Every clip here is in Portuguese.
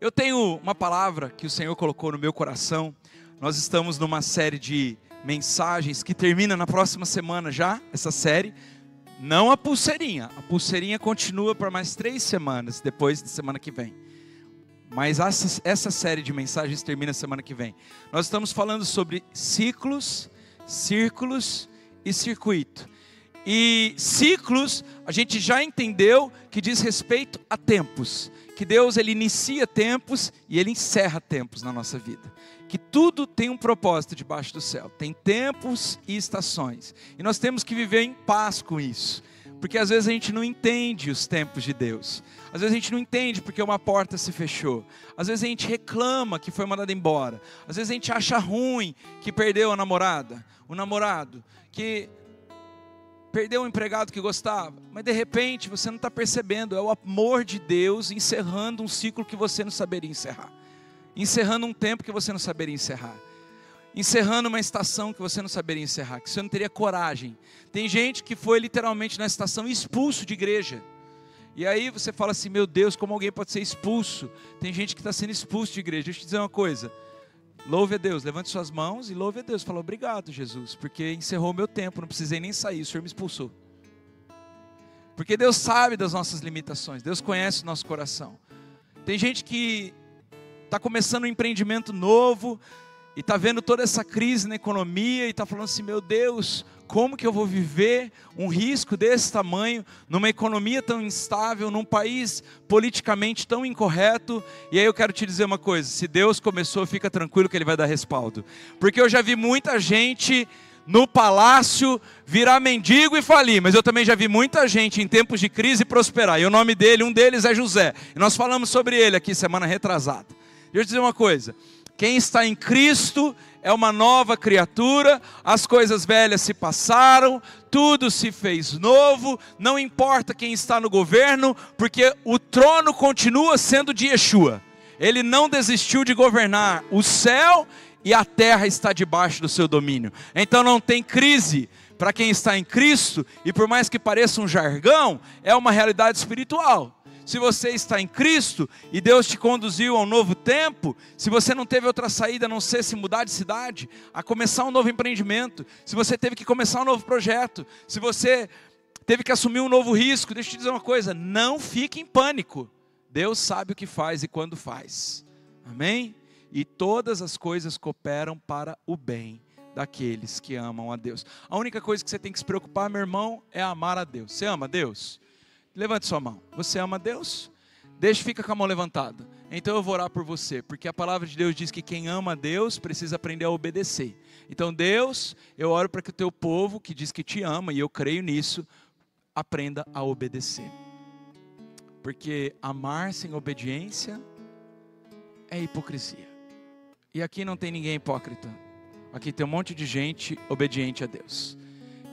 Eu tenho uma palavra que o Senhor colocou no meu coração. Nós estamos numa série de mensagens que termina na próxima semana já, essa série. Não a pulseirinha continua por mais 3 semanas, depois da semana que vem. Mas essa série de mensagens termina semana que vem. Nós estamos falando sobre ciclos, círculos e circuito. E ciclos, a gente já entendeu que diz respeito a tempos. Que Deus, Ele inicia tempos e Ele encerra tempos na nossa vida. Que tudo tem um propósito debaixo do céu. Tem tempos e estações. E nós temos que viver em paz com isso. Porque às vezes a gente não entende os tempos de Deus. Às vezes a gente não entende porque uma porta se fechou. Às vezes a gente reclama que foi mandado embora. Às vezes a gente acha ruim que perdeu a namorada, o namorado, que perdeu o empregado que gostava. Mas de repente você não está percebendo. É o amor de Deus encerrando um ciclo que você não saberia encerrar. Encerrando um tempo que você não saberia encerrar. Encerrando uma estação que você não saberia encerrar, que você não teria coragem. Tem gente que foi literalmente na estação expulso de igreja. E aí você fala assim, meu Deus, como alguém pode ser expulso? Tem gente que está sendo expulso de igreja. Deixa eu te dizer uma coisa. Louve a Deus, levante suas mãos e louve a Deus. Fala, obrigado Jesus, porque encerrou o meu tempo, não precisei nem sair, o Senhor me expulsou. Porque Deus sabe das nossas limitações, Deus conhece o nosso coração. Tem gente que está começando um empreendimento novo e está vendo toda essa crise na economia e está falando assim, meu Deus, como que eu vou viver um risco desse tamanho, numa economia tão instável, num país politicamente tão incorreto? E aí eu quero te dizer uma coisa, se Deus começou, fica tranquilo que Ele vai dar respaldo. Porque eu já vi muita gente no palácio virar mendigo e falir, mas eu também já vi muita gente em tempos de crise prosperar. E o nome dele, um deles é José. E nós falamos sobre ele aqui semana retrasada. Deixa eu te dizer uma coisa, quem está em Cristo é uma nova criatura, as coisas velhas se passaram, tudo se fez novo, não importa quem está no governo, porque o trono continua sendo de Yeshua. Ele não desistiu de governar, o céu e a terra está debaixo do seu domínio. Então não tem crise para quem está em Cristo, e por mais que pareça um jargão, é uma realidade espiritual. Se você está em Cristo e Deus te conduziu a um novo tempo, se você não teve outra saída a não ser se mudar de cidade, a começar um novo empreendimento, se você teve que começar um novo projeto, se você teve que assumir um novo risco, deixa eu te dizer uma coisa, não fique em pânico. Deus sabe o que faz e quando faz. Amém? E todas as coisas cooperam para o bem daqueles que amam a Deus. A única coisa que você tem que se preocupar, meu irmão, é amar a Deus. Você ama a Deus? Levante sua mão. Você ama a Deus? Fica com a mão levantada. Então eu vou orar por você, porque a palavra de Deus diz que quem ama a Deus precisa aprender a obedecer. Então Deus, eu oro para que o teu povo, que diz que te ama, e eu creio nisso, aprenda a obedecer. Porque amar sem obediência é hipocrisia. E aqui não tem ninguém hipócrita. Aqui tem um monte de gente obediente a Deus.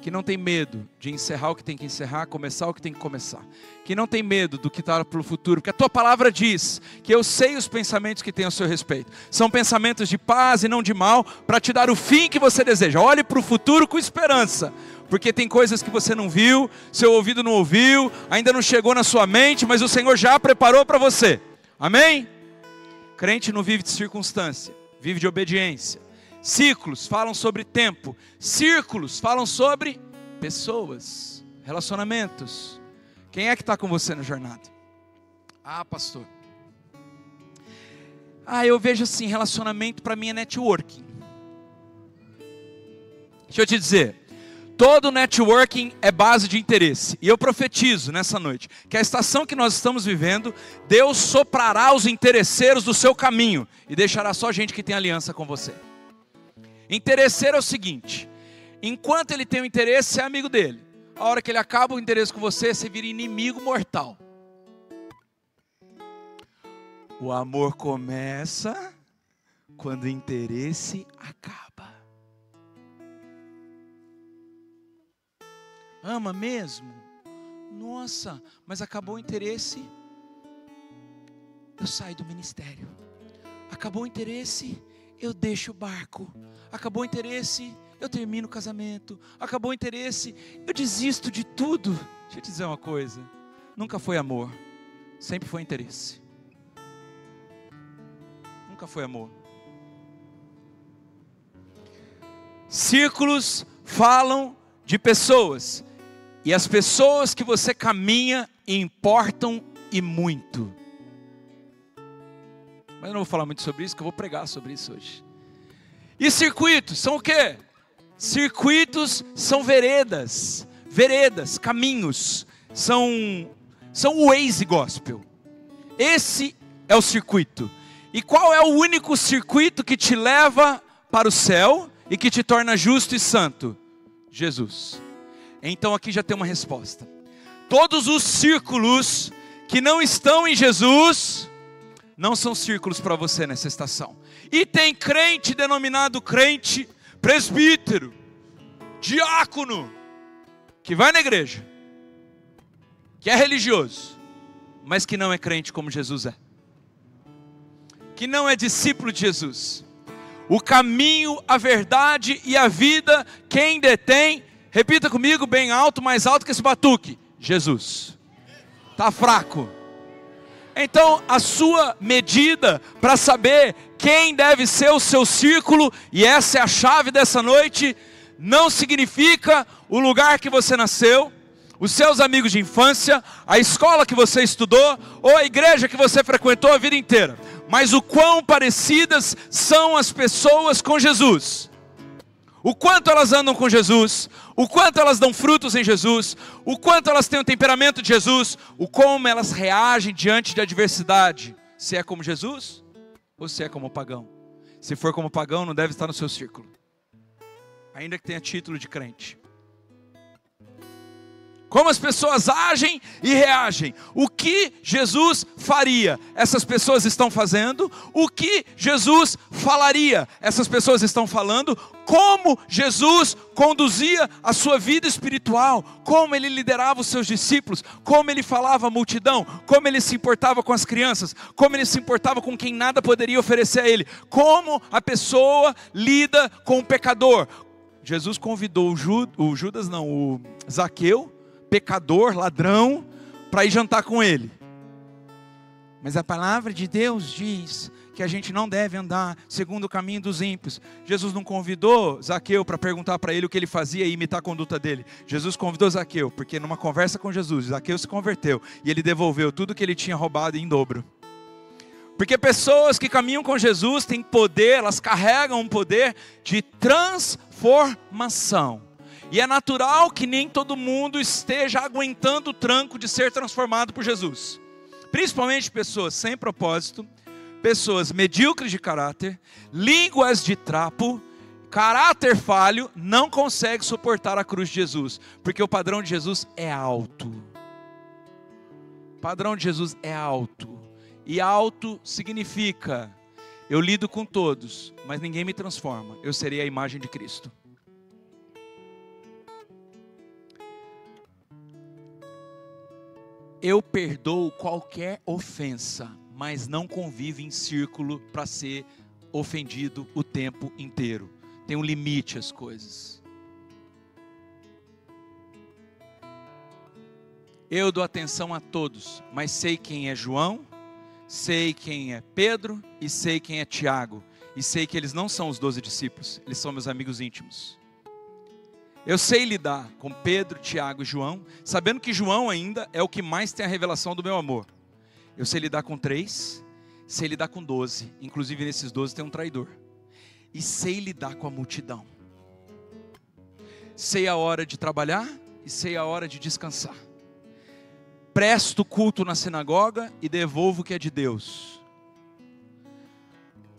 Que não tem medo de encerrar o que tem que encerrar, começar o que tem que começar. Que não tem medo do que está para o futuro, porque a tua palavra diz que eu sei os pensamentos que tem a seu respeito. São pensamentos de paz e não de mal, para te dar o fim que você deseja. Olhe para o futuro com esperança, porque tem coisas que você não viu, seu ouvido não ouviu, ainda não chegou na sua mente, mas o Senhor já preparou para você. Amém? Crente não vive de circunstância, vive de obediência. Ciclos falam sobre tempo, círculos falam sobre pessoas, relacionamentos. Quem é que está com você na jornada? Ah, pastor. Eu vejo assim, relacionamento para mim é networking. Deixa eu te dizer, todo networking é base de interesse. E eu profetizo nessa noite, que a estação que nós estamos vivendo, Deus soprará os interesseiros do seu caminho, e deixará só gente que tem aliança com você. Interesseiro é o seguinte, enquanto ele tem o interesse, você é amigo dele. A hora que ele acaba o interesse com você, você vira inimigo mortal. O amor começa quando o interesse acaba. Ama mesmo? Nossa, mas acabou o interesse, eu saio do ministério. Acabou o interesse, eu deixo o barco. Acabou o interesse, eu termino o casamento. Acabou o interesse, eu desisto de tudo. Deixa eu te dizer uma coisa, nunca foi amor, sempre foi interesse. nunca foi amor. Círculos falam de pessoas, e as pessoas que você caminha importam e muito. Mas eu não vou falar muito sobre isso, que eu vou pregar sobre isso hoje. E circuitos são o quê? Circuitos são veredas, caminhos, são o Waze Gospel. Esse é o circuito. E qual é o único circuito que te leva para o céu e que te torna justo e santo? Jesus. Então aqui já tem uma resposta. Todos os círculos que não estão em Jesus não são círculos para você nessa estação. E tem crente denominado crente, presbítero, diácono, que vai na igreja, que é religioso, mas que não é crente como Jesus é, que não é discípulo de Jesus. O caminho, a verdade e a vida, quem detém, repita comigo bem alto, mais alto que esse batuque: Jesus. Está fraco. Então a sua medida para saber quem deve ser o seu círculo, e essa é a chave dessa noite, não significa o lugar que você nasceu, os seus amigos de infância, a escola que você estudou, ou a igreja que você frequentou a vida inteira, mas o quão parecidas são as pessoas com Jesus. O quanto elas andam com Jesus, o quanto elas dão frutos em Jesus, o quanto elas têm o temperamento de Jesus, o como elas reagem diante de adversidade. Se é como Jesus, ou se é como pagão. Se for como pagão, não deve estar no seu círculo, ainda que tenha título de crente. Como as pessoas agem e reagem. O que Jesus faria, essas pessoas estão fazendo. O que Jesus falaria, essas pessoas estão falando. Como Jesus conduzia a sua vida espiritual. Como ele liderava os seus discípulos. Como ele falava à multidão. Como ele se importava com as crianças. Como ele se importava com quem nada poderia oferecer a ele. Como a pessoa lida com o pecador. Jesus convidou o Zaqueu, pecador, ladrão, para ir jantar com ele. Mas a palavra de Deus diz que a gente não deve andar segundo o caminho dos ímpios. Jesus não convidou Zaqueu para perguntar para ele o que ele fazia e imitar a conduta dele. Jesus convidou Zaqueu, porque numa conversa com Jesus, Zaqueu se converteu e ele devolveu tudo que ele tinha roubado em dobro. Porque pessoas que caminham com Jesus têm poder, elas carregam um poder de transformação. E é natural que nem todo mundo esteja aguentando o tranco de ser transformado por Jesus. Principalmente pessoas sem propósito, pessoas medíocres de caráter, línguas de trapo, caráter falho, não consegue suportar a cruz de Jesus. Porque o padrão de Jesus é alto. O padrão de Jesus é alto. E alto significa, eu lido com todos, mas ninguém me transforma. Eu serei a imagem de Cristo. Eu perdoo qualquer ofensa, mas não convivo em círculo para ser ofendido o tempo inteiro. Tem um limite às coisas. Eu dou atenção a todos, mas sei quem é João, sei quem é Pedro e sei quem é Tiago. E sei que eles não são os 12 discípulos, eles são meus amigos íntimos. Eu sei lidar com Pedro, Tiago e João, sabendo que João ainda é o que mais tem a revelação do meu amor. Eu sei lidar com 3, sei lidar com 12, inclusive nesses 12 tem um traidor. E sei lidar com a multidão. Sei a hora de trabalhar e sei a hora de descansar. Presto culto na sinagoga e devolvo o que é de Deus.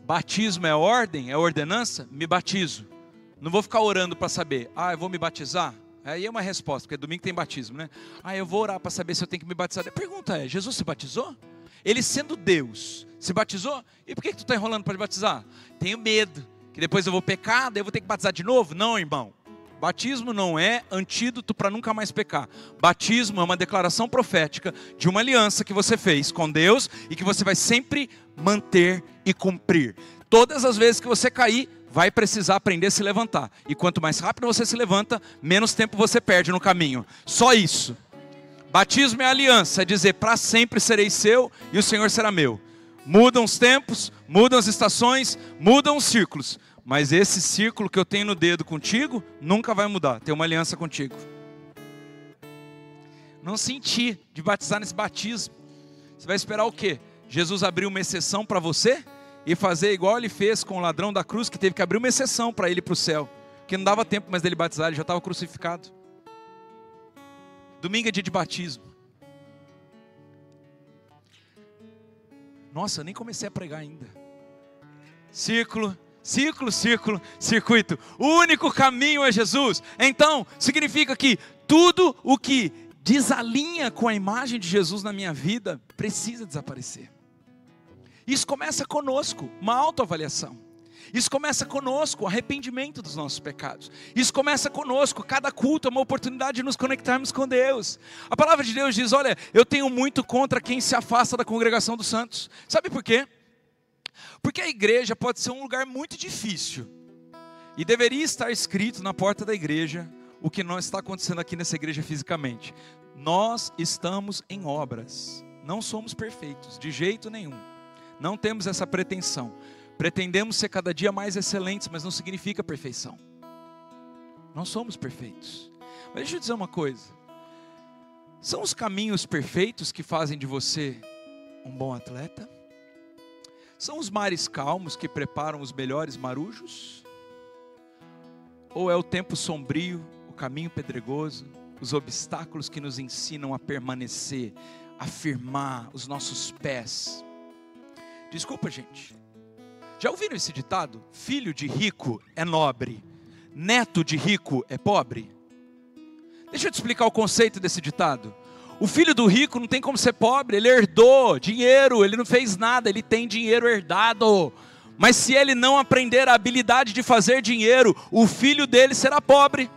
Batismo é ordem, é ordenança, me batizo. Não vou ficar orando para saber, eu vou me batizar? Aí é uma resposta, porque domingo tem batismo, né? Eu vou orar para saber se eu tenho que me batizar. A pergunta é, Jesus se batizou? Ele sendo Deus, se batizou? E por que tu está enrolando para te batizar? Tenho medo, que depois eu vou pecar, daí eu vou ter que batizar de novo? Não, irmão. Batismo não é antídoto para nunca mais pecar. Batismo é uma declaração profética de uma aliança que você fez com Deus e que você vai sempre manter e cumprir. Todas as vezes que você cair, vai precisar aprender a se levantar. E quanto mais rápido você se levanta, menos tempo você perde no caminho. Só isso. Batismo é aliança, é dizer, para sempre serei seu e o Senhor será meu. mudam os tempos, mudam as estações, mudam os círculos. Mas esse círculo que eu tenho no dedo contigo, nunca vai mudar. Tem uma aliança contigo. Não senti de batizar nesse batismo. Você vai esperar o quê? Jesus abriu uma exceção para você? E fazer igual ele fez com o ladrão da cruz, que teve que abrir uma exceção para ele ir para o céu. Que não dava tempo mais dele batizar, ele já estava crucificado. Domingo é dia de batismo. Nossa, eu nem comecei a pregar ainda. Círculo, circuito. O único caminho é Jesus. Então, significa que tudo o que desalinha com a imagem de Jesus na minha vida precisa desaparecer. Isso começa conosco, uma autoavaliação. Isso começa conosco, o arrependimento dos nossos pecados. Isso começa conosco, cada culto é uma oportunidade de nos conectarmos com Deus. A palavra de Deus diz, olha, eu tenho muito contra quem se afasta da congregação dos santos. Sabe por quê? Porque a igreja pode ser um lugar muito difícil. E deveria estar escrito na porta da igreja o que não está acontecendo aqui nessa igreja fisicamente. Nós estamos em obras. Não somos perfeitos, de jeito nenhum. Não temos essa pretensão. Pretendemos ser cada dia mais excelentes, mas não significa perfeição. Não somos perfeitos. Mas deixa eu dizer uma coisa. São os caminhos perfeitos que fazem de você um bom atleta? São os mares calmos que preparam os melhores marujos? Ou é o tempo sombrio, o caminho pedregoso, os obstáculos que nos ensinam a permanecer, a firmar os nossos pés? Desculpa, gente. Já ouviram esse ditado? Filho de rico é nobre, neto de rico é pobre. Deixa eu te explicar o conceito desse ditado. O filho do rico não tem como ser pobre, ele herdou dinheiro, ele não fez nada, ele tem dinheiro herdado. Mas se ele não aprender a habilidade de fazer dinheiro, o filho dele será pobre.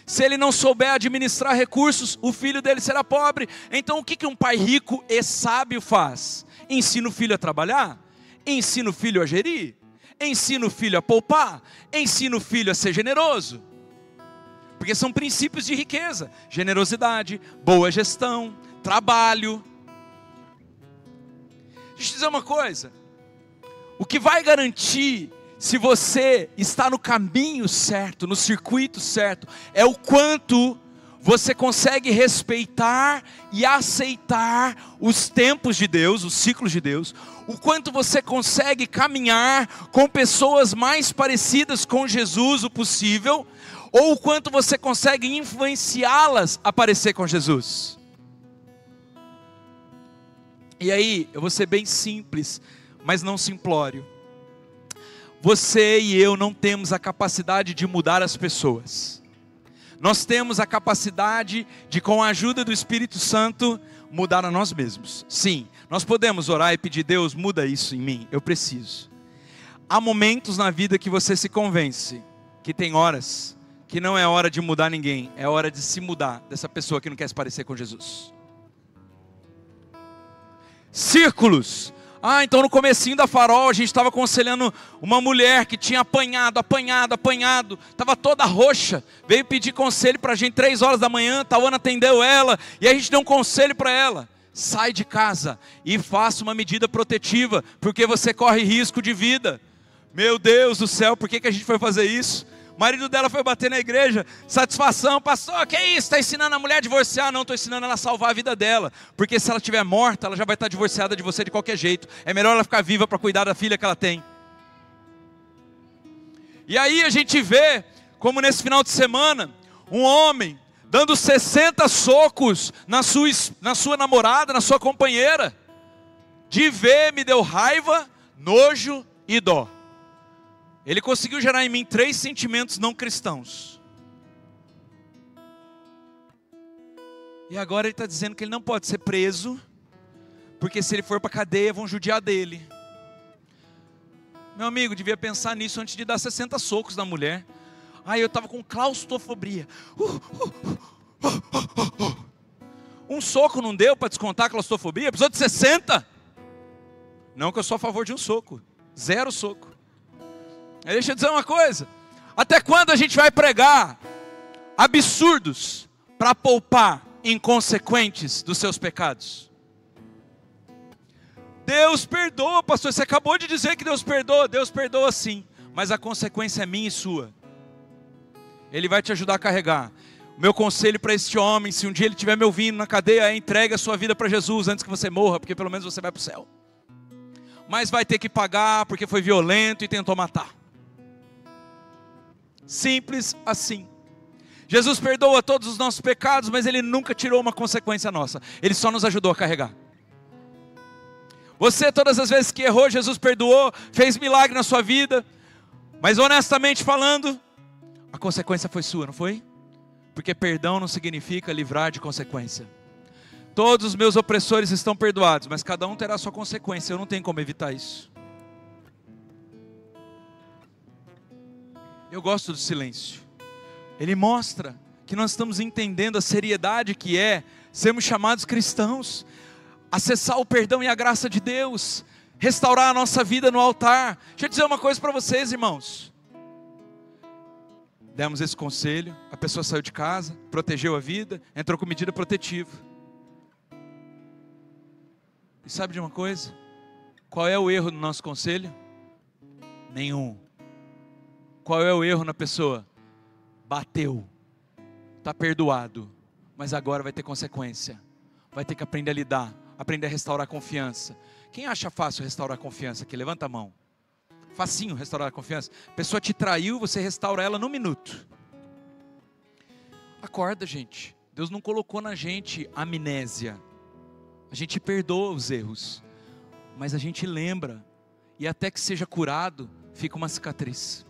Se ele não souber administrar recursos, o filho dele será pobre. Então o que um pai rico e sábio faz? Ensina o filho a trabalhar, ensina o filho a gerir, ensina o filho a poupar, ensina o filho a ser generoso. Porque são princípios de riqueza: generosidade, boa gestão, trabalho. Deixa eu te dizer uma coisa. O que vai garantir se você está no caminho certo, no circuito certo, é o quanto você consegue respeitar e aceitar os tempos de Deus, os ciclos de Deus, o quanto você consegue caminhar com pessoas mais parecidas com Jesus o possível, ou o quanto você consegue influenciá-las a parecer com Jesus. E aí, eu vou ser bem simples, mas não simplório. Você e eu não temos a capacidade de mudar as pessoas. Nós temos a capacidade de, com a ajuda do Espírito Santo, mudar a nós mesmos. Sim, nós podemos orar e pedir: Deus, muda isso em mim, eu preciso. Há momentos na vida que você se convence que tem horas que não é hora de mudar ninguém, é hora de se mudar dessa pessoa que não quer se parecer com Jesus. Círculos. Então no comecinho da Farol a gente estava aconselhando uma mulher que tinha apanhado, estava toda roxa, veio pedir conselho para a gente 3 horas da manhã, Tawana atendeu ela, e a gente deu um conselho para ela: sai de casa e faça uma medida protetiva, porque você corre risco de vida. Meu Deus do céu, por que a gente foi fazer isso? O marido dela foi bater na igreja, satisfação: pastor, que isso, está ensinando a mulher a divorciar? Não, estou ensinando ela a salvar a vida dela, porque se ela estiver morta, ela já vai estar divorciada de você de qualquer jeito, é melhor ela ficar viva para cuidar da filha que ela tem. E aí a gente vê, como nesse final de semana, um homem dando 60 socos na sua namorada, na sua companheira. De ver, me deu raiva, nojo e dó. Ele conseguiu gerar em mim 3 sentimentos não cristãos. E agora ele está dizendo que ele não pode ser preso, porque se ele for para a cadeia vão judiar dele. Meu amigo, devia pensar nisso antes de dar 60 socos na mulher. Eu estava com claustrofobia. Um soco não deu para descontar a claustrofobia? Precisou de 60? Não que eu sou a favor de um soco. 0 soco. Deixa eu dizer uma coisa: até quando a gente vai pregar absurdos para poupar inconsequentes dos seus pecados? Deus perdoa, pastor. Você acabou de dizer que Deus perdoa. Deus perdoa sim, mas a consequência é minha e sua. Ele vai te ajudar a carregar. O meu conselho para este homem, se um dia ele estiver me ouvindo na cadeia, é: entregue a sua vida para Jesus antes que você morra, porque pelo menos você vai para o céu. Mas vai ter que pagar porque foi violento e tentou matar. Simples assim. Jesus perdoa todos os nossos pecados, mas Ele nunca tirou uma consequência nossa. Ele só nos ajudou a carregar. Você, todas as vezes que errou, Jesus perdoou, fez milagre na sua vida. Mas honestamente falando, a consequência foi sua, não foi? Porque perdão não significa livrar de consequência. Todos os meus opressores estão perdoados, mas cada um terá a sua consequência. Eu não tenho como evitar isso. Eu gosto do silêncio. Ele mostra que nós estamos entendendo a seriedade que é sermos chamados cristãos, acessar o perdão e a graça de Deus, restaurar a nossa vida no altar. Deixa eu dizer uma coisa para vocês, irmãos. Demos esse conselho, a pessoa saiu de casa, protegeu a vida, entrou com medida protetiva. E sabe de uma coisa? Qual é o erro do nosso conselho? Nenhum. Qual é o erro na pessoa? Bateu, está perdoado, mas agora vai ter consequência. Vai ter que aprender a lidar, aprender a restaurar a confiança. Quem acha fácil restaurar a confiança aqui? Levanta a mão. Facinho restaurar a confiança. A pessoa te traiu, você restaura ela num minuto. Acorda, gente. Deus não colocou na gente amnésia. A gente perdoa os erros, mas a gente lembra, e até que seja curado, fica uma cicatriz.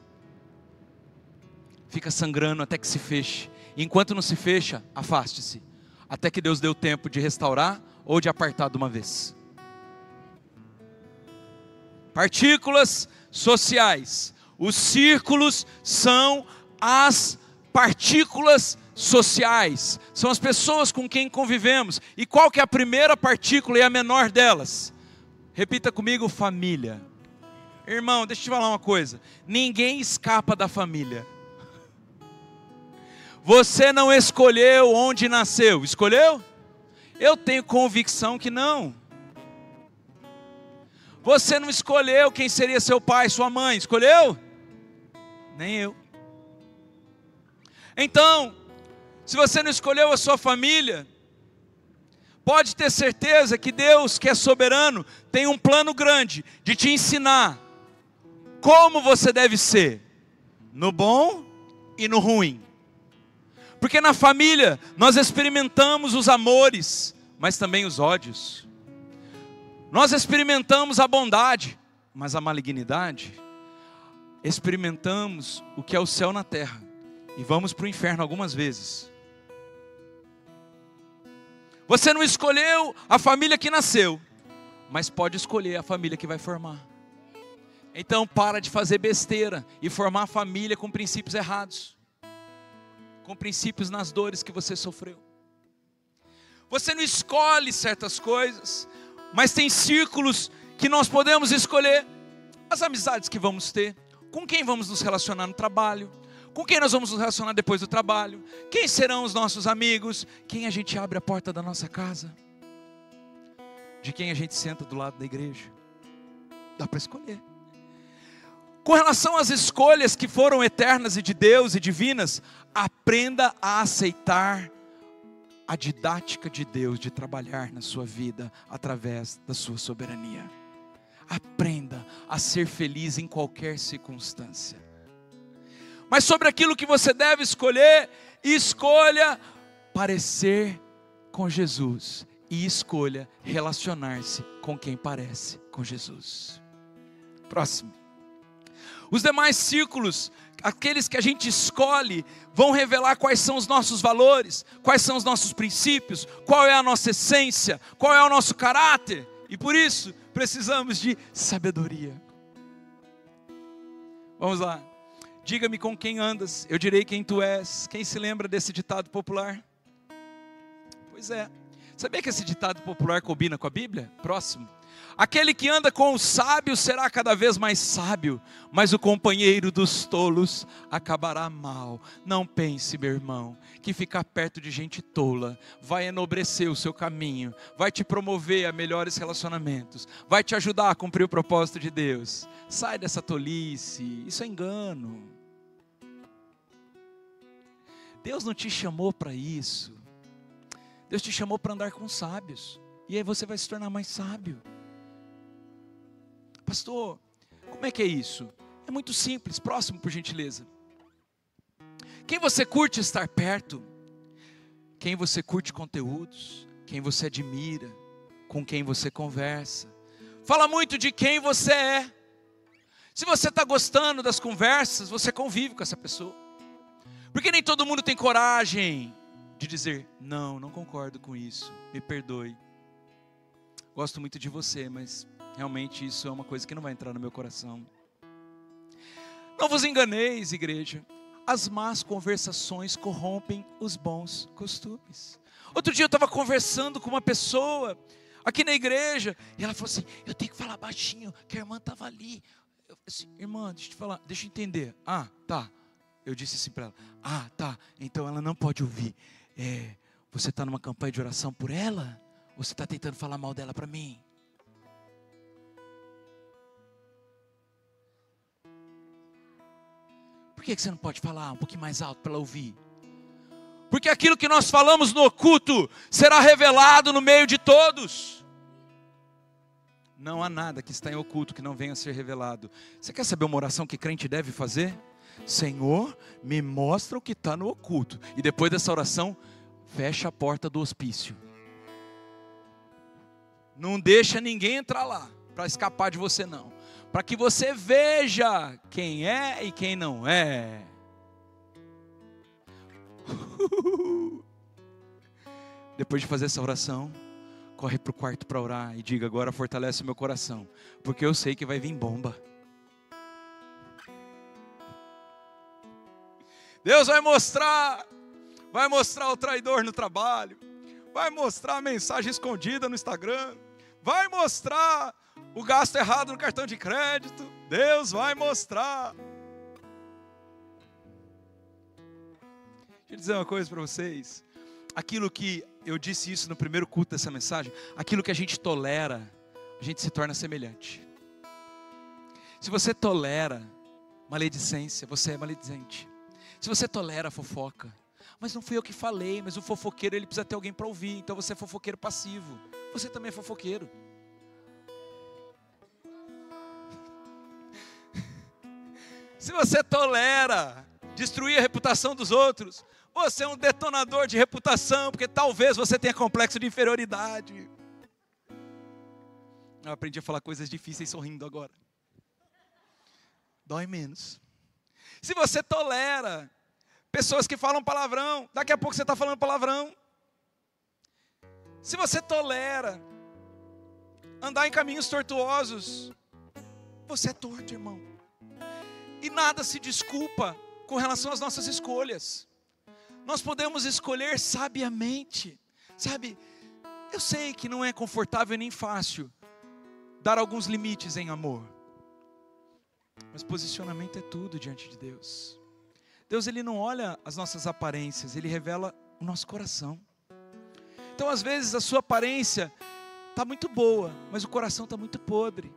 Fica sangrando até que se feche. E enquanto não se fecha, afaste-se. Até que Deus dê o tempo de restaurar ou de apartar de uma vez. Partículas sociais. Os círculos são as partículas sociais. São as pessoas com quem convivemos. E qual que é a primeira partícula e a menor delas? Repita comigo: família. Irmão, deixa eu te falar uma coisa. Ninguém escapa da família. Você não escolheu onde nasceu, escolheu? Eu tenho convicção que não. Você não escolheu quem seria seu pai, sua mãe, escolheu? Nem eu. Então, se você não escolheu a sua família, pode ter certeza que Deus, que é soberano, tem um plano grande de te ensinar como você deve ser, no bom e no ruim. Porque na família nós experimentamos os amores, mas também os ódios. Nós experimentamos a bondade, mas a malignidade. Experimentamos o que é o céu na terra e vamos para o inferno algumas vezes. Você não escolheu a família que nasceu, mas pode escolher a família que vai formar. Então para de fazer besteira e formar a família com princípios errados. Com princípios nas dores que você sofreu. Você não escolhe certas coisas, mas tem círculos que nós podemos escolher. As amizades que vamos ter, com quem vamos nos relacionar no trabalho, com quem nós vamos nos relacionar depois do trabalho, quem serão os nossos amigos, quem a gente abre a porta da nossa casa, de quem a gente senta do lado da igreja. Dá para escolher. Com relação às escolhas que foram eternas e de Deus e divinas, aprenda a aceitar a didática de Deus de trabalhar na sua vida através da sua soberania. Aprenda a ser feliz em qualquer circunstância. Mas sobre aquilo que você deve escolher, escolha parecer com Jesus e escolha relacionar-se com quem parece com Jesus. Próximo. Os demais círculos, aqueles que a gente escolhe, vão revelar quais são os nossos valores, quais são os nossos princípios, qual é a nossa essência, qual é o nosso caráter. E por isso, precisamos de sabedoria. Vamos lá. Diga-me com quem andas, eu direi quem tu és. Quem se lembra desse ditado popular? Pois é. Sabia que esse ditado popular combina com a Bíblia? Próximo. Aquele que anda com os sábios será cada vez mais sábio, mas o companheiro dos tolos acabará mal. Não pense, meu irmão, que ficar perto de gente tola vai enobrecer o seu caminho, vai te promover a melhores relacionamentos, vai te ajudar a cumprir o propósito de Deus. Sai dessa tolice, isso é engano. Deus não te chamou para isso. Deus te chamou para andar com sábios, e aí você vai se tornar mais sábio. Pastor, como é que é isso? É muito simples. Próximo, por gentileza. Quem você curte estar perto? Quem você curte conteúdos? Quem você admira? Com quem você conversa? Fala muito de quem você é. Se você está gostando das conversas, você convive com essa pessoa. Porque nem todo mundo tem coragem de dizer, não concordo com isso, me perdoe. Gosto muito de você, mas realmente isso é uma coisa que não vai entrar no meu coração. Não vos enganeis, igreja. As más conversações corrompem os bons costumes. Outro dia eu estava conversando com uma pessoa aqui na igreja, e ela falou assim, eu tenho que falar baixinho, que a irmã estava ali. Eu falei assim, irmã, deixa eu te falar, deixa eu entender. Ah, tá. Eu disse assim para ela, ah, tá, então ela não pode ouvir. Você está numa campanha de oração por ela? Ou você está tentando falar mal dela para mim? Por que você não pode falar um pouquinho mais alto para ela ouvir? Porque aquilo que nós falamos no oculto será revelado no meio de todos. Não há nada que está em oculto que não venha a ser revelado. Você quer saber uma oração que crente deve fazer? Senhor, me mostra o que está no oculto. E depois dessa oração, fecha a porta do hospício. Não deixa ninguém entrar lá para escapar de você não. Para que você veja quem é e quem não é. Depois de fazer essa oração, corre para o quarto para orar e diga, agora fortalece o meu coração, porque eu sei que vai vir bomba. Deus vai mostrar o traidor no trabalho, vai mostrar a mensagem escondida no Instagram, vai mostrar o gasto errado no cartão de crédito. Deus vai mostrar. Deixa eu dizer uma coisa para vocês. Aquilo que eu disse isso no primeiro culto dessa mensagem, aquilo que a gente tolera, a gente se torna semelhante. Se você tolera maledicência, você é maledicente. Se você tolera a fofoca, mas não fui eu que falei, mas o fofoqueiro ele precisa ter alguém para ouvir, então você é fofoqueiro passivo. Você também é fofoqueiro. Se você tolera destruir a reputação dos outros, você é um detonador de reputação, porque talvez você tenha complexo de inferioridade. Eu aprendi a falar coisas difíceis sorrindo agora. Dói menos. Se você tolera pessoas que falam palavrão, daqui a pouco você está falando palavrão. Se você tolera andar em caminhos tortuosos, você é torto, irmão. E nada se desculpa com relação às nossas escolhas. Nós podemos escolher sabiamente. Sabe, eu sei que não é confortável nem fácil dar alguns limites em amor. Mas posicionamento é tudo diante de Deus. Deus ele não olha as nossas aparências, Ele revela o nosso coração. Então às vezes a sua aparência está muito boa, mas o coração está muito podre.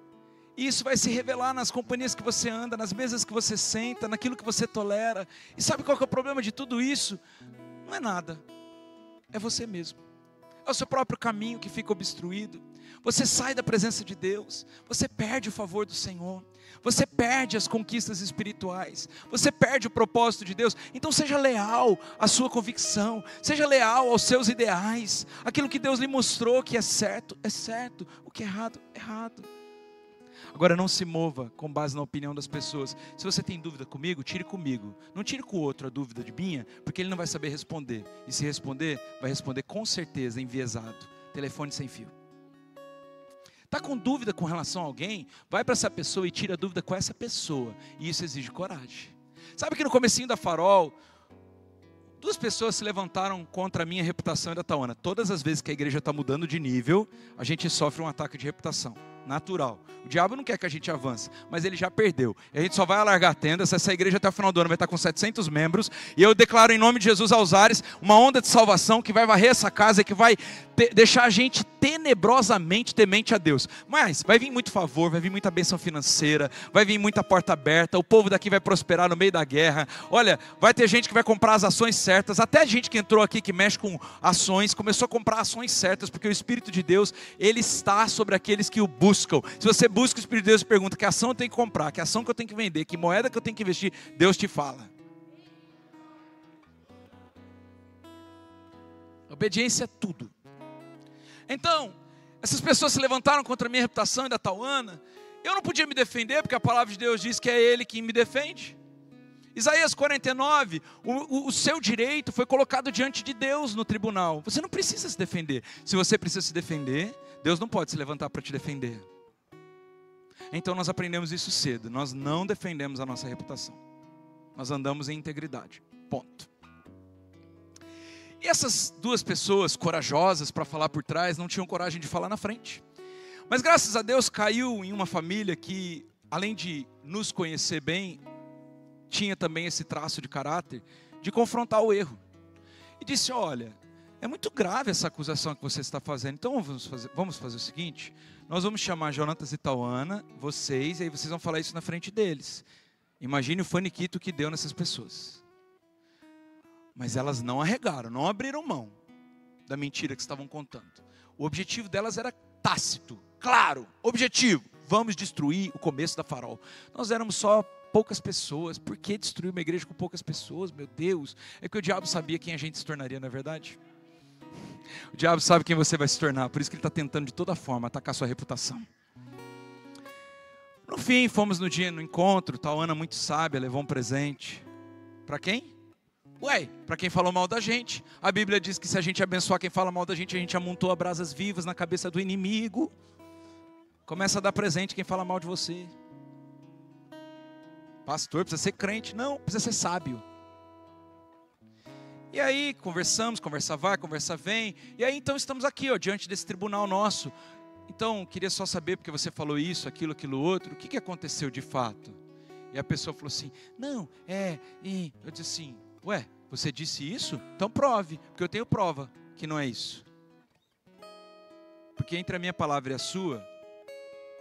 E isso vai se revelar nas companhias que você anda, nas mesas que você senta, naquilo que você tolera. E sabe qual que é o problema de tudo isso? Não é nada, é você mesmo. É o seu próprio caminho que fica obstruído. Você sai da presença de Deus, você perde o favor do Senhor, você perde as conquistas espirituais, você perde o propósito de Deus. Então seja leal à sua convicção, seja leal aos seus ideais. Aquilo que Deus lhe mostrou que é certo, o que é errado, é errado. Agora não se mova com base na opinião das pessoas. Se você tem dúvida comigo, tire comigo. Não tire com o outro a dúvida de minha, porque ele não vai saber responder. E se responder, vai responder com certeza enviesado. Telefone sem fio. Está com dúvida com relação a alguém? Vai para essa pessoa e tira a dúvida com essa pessoa. E isso exige coragem. Sabe que no comecinho da Farol, 2 pessoas se levantaram contra a minha reputação e da Taona. Todas as vezes que a igreja está mudando de nível, a gente sofre um ataque de reputação. natural. O diabo não quer que a gente avance, mas ele já perdeu. E a gente só vai alargar tendas. Essa igreja até o final do ano vai estar com 700 membros. E eu declaro em nome de Jesus aos ares uma onda de salvação que vai varrer essa casa e que vai deixar a gente tenebrosamente temente a Deus. Mas vai vir muito favor, vai vir muita bênção financeira, vai vir muita porta aberta. O povo daqui vai prosperar no meio da guerra. Olha, vai ter gente que vai comprar as ações certas. Até gente que entrou aqui que mexe com ações, começou a comprar ações certas, porque o Espírito de Deus, ele está sobre aqueles que o buscam. Se você busca o Espírito de Deus e pergunta que ação eu tenho que comprar, que ação que eu tenho que vender, que moeda que eu tenho que investir, Deus te fala. Obediência é tudo. Então, essas pessoas se levantaram contra a minha reputação e da Tauana. Eu não podia me defender, porque a palavra de Deus diz que é Ele quem me defende. Isaías 49, o seu direito foi colocado diante de Deus no tribunal. Você não precisa se defender. Se você precisa se defender, Deus não pode se levantar para te defender. Então nós aprendemos isso cedo. Nós não defendemos a nossa reputação. Nós andamos em integridade. Ponto. E essas duas pessoas corajosas para falar por trás não tinham coragem de falar na frente. Mas graças a Deus caiu em uma família que, além de nos conhecer bem, tinha também esse traço de caráter de confrontar o erro. E disse: olha, é muito grave essa acusação que você está fazendo. Então vamos fazer o seguinte: nós vamos chamar Jonatas e Tauana, vocês, e aí vocês vão falar isso na frente deles. Imagine o faniquito que deu nessas pessoas. Mas elas não arregaram, não abriram mão da mentira que estavam contando. O objetivo delas era tácito, claro, objetivo: vamos destruir o começo da Farol. Nós éramos só poucas pessoas. Por que destruir uma igreja com poucas pessoas? Meu Deus, é que o diabo sabia quem a gente se tornaria, não é verdade? O diabo sabe quem você vai se tornar, por isso que ele está tentando de toda forma atacar sua reputação. No fim, fomos no encontro, Tauana muito sábia, levou um presente. Para quem? Para quem falou mal da gente. A Bíblia diz que se a gente abençoar quem fala mal da gente, a gente amontoa brasas vivas na cabeça do inimigo. Começa a dar presente quem fala mal de você. Pastor, precisa ser crente? Não, precisa ser sábio. E aí conversamos, conversa vai, conversa vem. E aí então estamos aqui, diante desse tribunal nosso. Então, queria só saber, porque você falou isso, aquilo outro, o que aconteceu de fato? E a pessoa falou assim: não, e eu disse assim: você disse isso? Então prove, porque eu tenho prova que não é isso. Porque entre a minha palavra e a sua,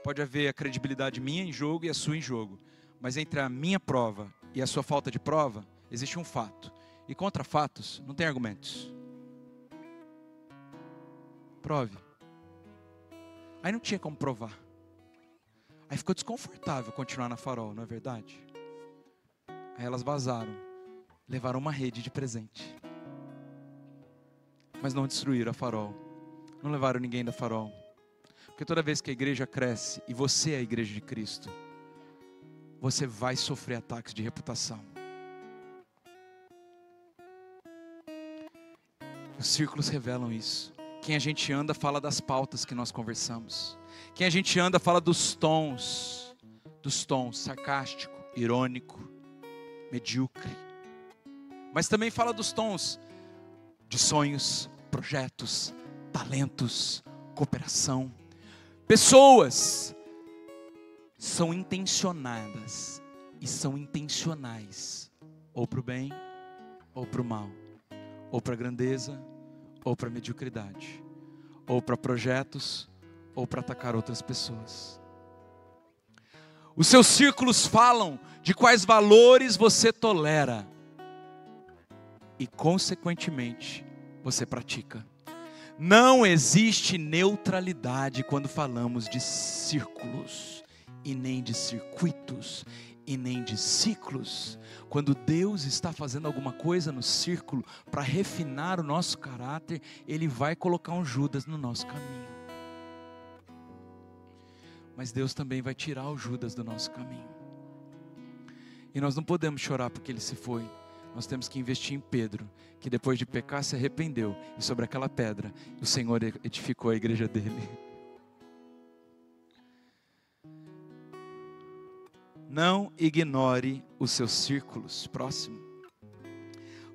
pode haver a credibilidade minha em jogo e a sua em jogo. Mas entre a minha prova e a sua falta de prova, existe um fato. E contra fatos, não tem argumentos. Prove. Aí não tinha como provar. Aí ficou desconfortável continuar na Farol, não é verdade? Aí elas vazaram. Levaram uma rede de presente. Mas não destruíram a Farol. Não levaram ninguém da Farol. Porque toda vez que a igreja cresce, e você é a igreja de Cristo, você vai sofrer ataques de reputação. Os círculos revelam isso. Quem a gente anda fala das pautas que nós conversamos. Quem a gente anda fala dos tons sarcástico, irônico, medíocre. Mas também fala dos tons de sonhos, projetos, talentos, cooperação. Pessoas são intencionadas e são intencionais, ou para o bem, ou para o mal, ou para a grandeza, ou para a mediocridade, ou para projetos, ou para atacar outras pessoas. Os seus círculos falam de quais valores você tolera e, consequentemente, você pratica. Não existe neutralidade quando falamos de círculos, e nem de circuitos, e nem de ciclos. Quando Deus está fazendo alguma coisa no círculo para refinar o nosso caráter, Ele vai colocar um Judas no nosso caminho. Mas Deus também vai tirar o Judas do nosso caminho. E nós não podemos chorar porque ele se foi. Nós temos que investir em Pedro, que depois de pecar se arrependeu, e sobre aquela pedra o Senhor edificou a igreja dele. Não ignore os seus círculos. Próximo.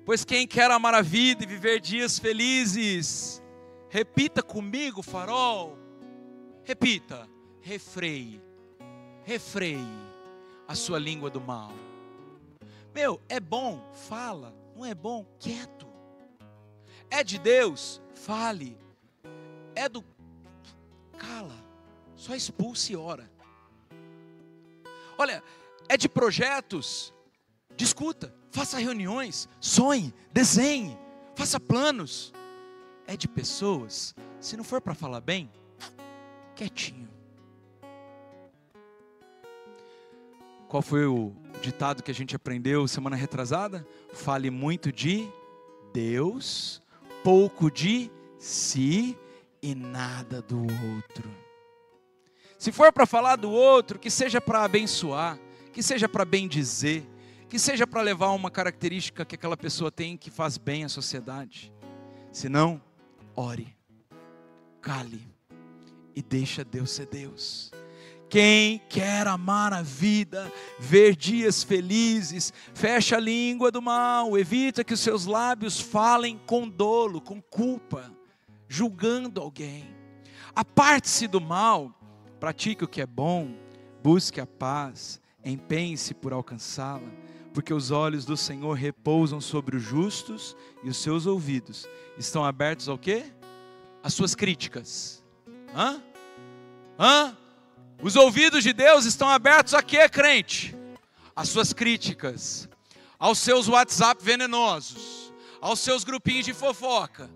Pois quem quer amar a vida e viver dias felizes, repita comigo, Farol. Repita. refreie a sua língua do mal. É bom, fala. Não é bom, quieto. É de Deus, fale. Cala. Só expulse e ora. Olha, é de projetos, discuta, faça reuniões, sonhe, desenhe, faça planos. É de pessoas, se não for para falar bem, quietinho. Qual foi o ditado que a gente aprendeu semana retrasada? Fale muito de Deus, pouco de si e nada do outro. Se for para falar do outro, que seja para abençoar, que seja para bem dizer, que seja para levar uma característica que aquela pessoa tem que faz bem à sociedade. Se não, ore, cale e deixa Deus ser Deus. Quem quer amar a vida, ver dias felizes, fecha a língua do mal, evita que os seus lábios falem com dolo, com culpa, julgando alguém. Aparte-se do mal, pratique o que é bom, busque a paz, empenhe-se por alcançá-la, porque os olhos do Senhor repousam sobre os justos e os seus ouvidos estão abertos ao quê? Às suas críticas. Os ouvidos de Deus estão abertos a quê, crente? Às suas críticas, aos seus WhatsApp venenosos, aos seus grupinhos de fofoca,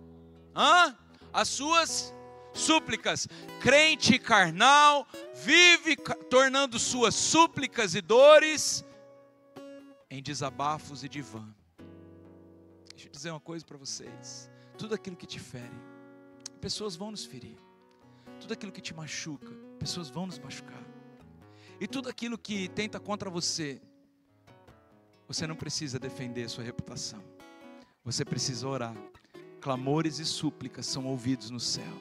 às suas súplicas. Crente carnal vive tornando suas súplicas e dores em desabafos e divã. Deixa eu dizer uma coisa para vocês. Tudo aquilo que te fere, pessoas vão nos ferir. Tudo aquilo que te machuca, pessoas vão nos machucar. E tudo aquilo que tenta contra você, você não precisa defender sua reputação. Você precisa orar. Clamores e súplicas são ouvidos no céu.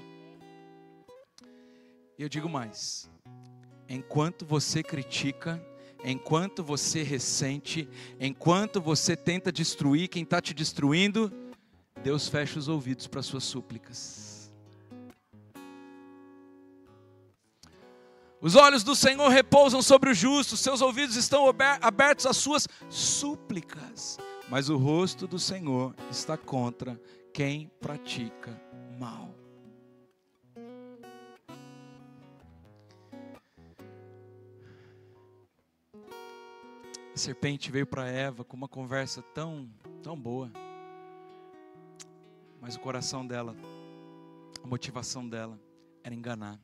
E eu digo mais: enquanto você critica, enquanto você ressente, enquanto você tenta destruir quem está te destruindo, Deus fecha os ouvidos para as suas súplicas. Os olhos do Senhor repousam sobre os justos, seus ouvidos estão abertos às suas súplicas, mas o rosto do Senhor está contra quem pratica mal. A serpente veio para Eva com uma conversa tão boa, mas o coração dela, a motivação dela era enganar.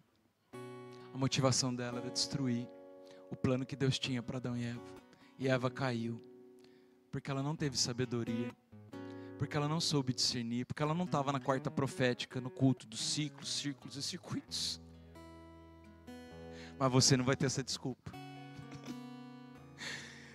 A motivação dela era destruir o plano que Deus tinha para Adão e Eva. E Eva caiu, porque ela não teve sabedoria, porque ela não soube discernir, porque ela não estava na quarta profética, no culto dos ciclos, círculos e circuitos. Mas você não vai ter essa desculpa.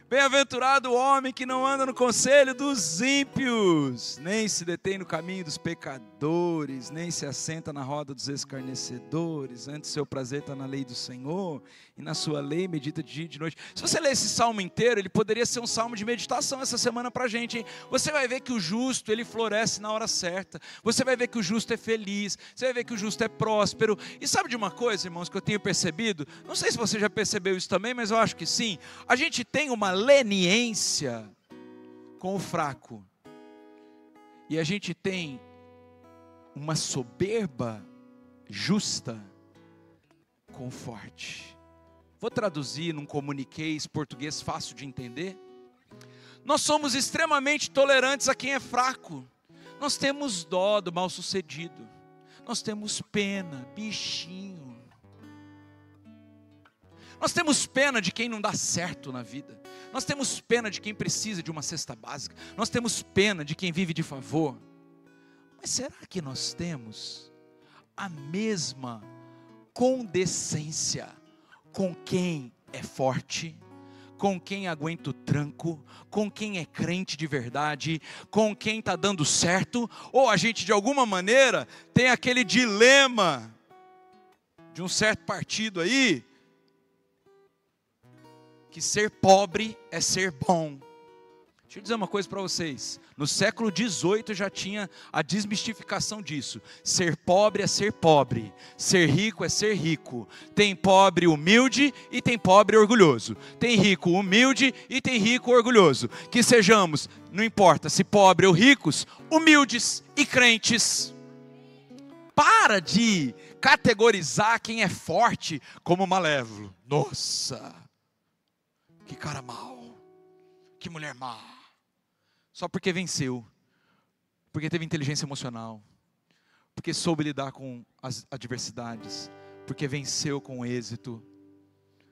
Bem-aventurado o homem que não anda no conselho dos ímpios, nem se detém no caminho dos pecadores, nem se assenta na roda dos escarnecedores. Antes seu prazer está na lei do Senhor, e na sua lei medita de dia e de noite. Se você ler esse salmo inteiro, ele poderia ser um salmo de meditação essa semana para a gente, hein? Você vai ver que o justo, ele floresce na hora certa. Você vai ver que o justo é feliz. Você vai ver que o justo é próspero. E sabe de uma coisa, irmãos, que eu tenho percebido? Não sei se você já percebeu isso também, mas eu acho que sim. A gente tem uma leniência com o fraco, e a gente tem uma soberba justa com o forte. Vou traduzir num comuniquês português fácil de entender. Nós somos extremamente tolerantes a quem é fraco. Nós temos dó do mal-sucedido, nós temos pena, bichinho. Nós temos pena de quem não dá certo na vida. Nós temos pena de quem precisa de uma cesta básica. Nós temos pena de quem vive de favor. Mas será que nós temos a mesma condescência com quem é forte, com quem aguenta o tranco, com quem é crente de verdade, com quem está dando certo? Ou a gente de alguma maneira tem aquele dilema de um certo partido aí, que ser pobre é ser bom, Deixa eu dizer uma coisa para vocês. No século XVIII já tinha a desmistificação disso. Ser pobre é ser pobre. Ser rico é ser rico. Tem pobre humilde e tem pobre orgulhoso. Tem rico humilde e tem rico orgulhoso. Que sejamos, não importa se pobre ou ricos, humildes e crentes. Para de categorizar quem é forte como malévolo. Nossa, que cara mau. Que mulher má. Só porque venceu, porque teve inteligência emocional, porque soube lidar com as adversidades, porque venceu com êxito,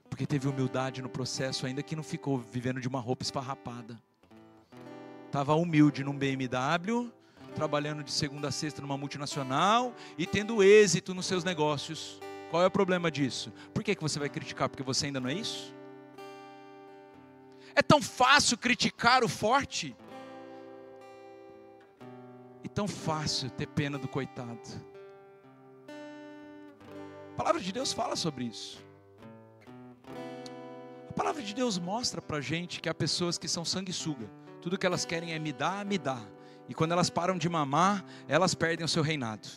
porque teve humildade no processo, ainda que não ficou vivendo de uma roupa esfarrapada. Estava humilde num BMW, trabalhando de segunda a sexta numa multinacional e tendo êxito nos seus negócios. Qual é o problema disso? Por que você vai criticar? Porque você ainda não é isso? É tão fácil criticar o forte. E tão fácil ter pena do coitado. A palavra de Deus fala sobre isso. A palavra de Deus mostra pra gente que há pessoas que são sanguessuga. Tudo que elas querem é me dar, me dar. E quando elas param de mamar, elas perdem o seu reinado.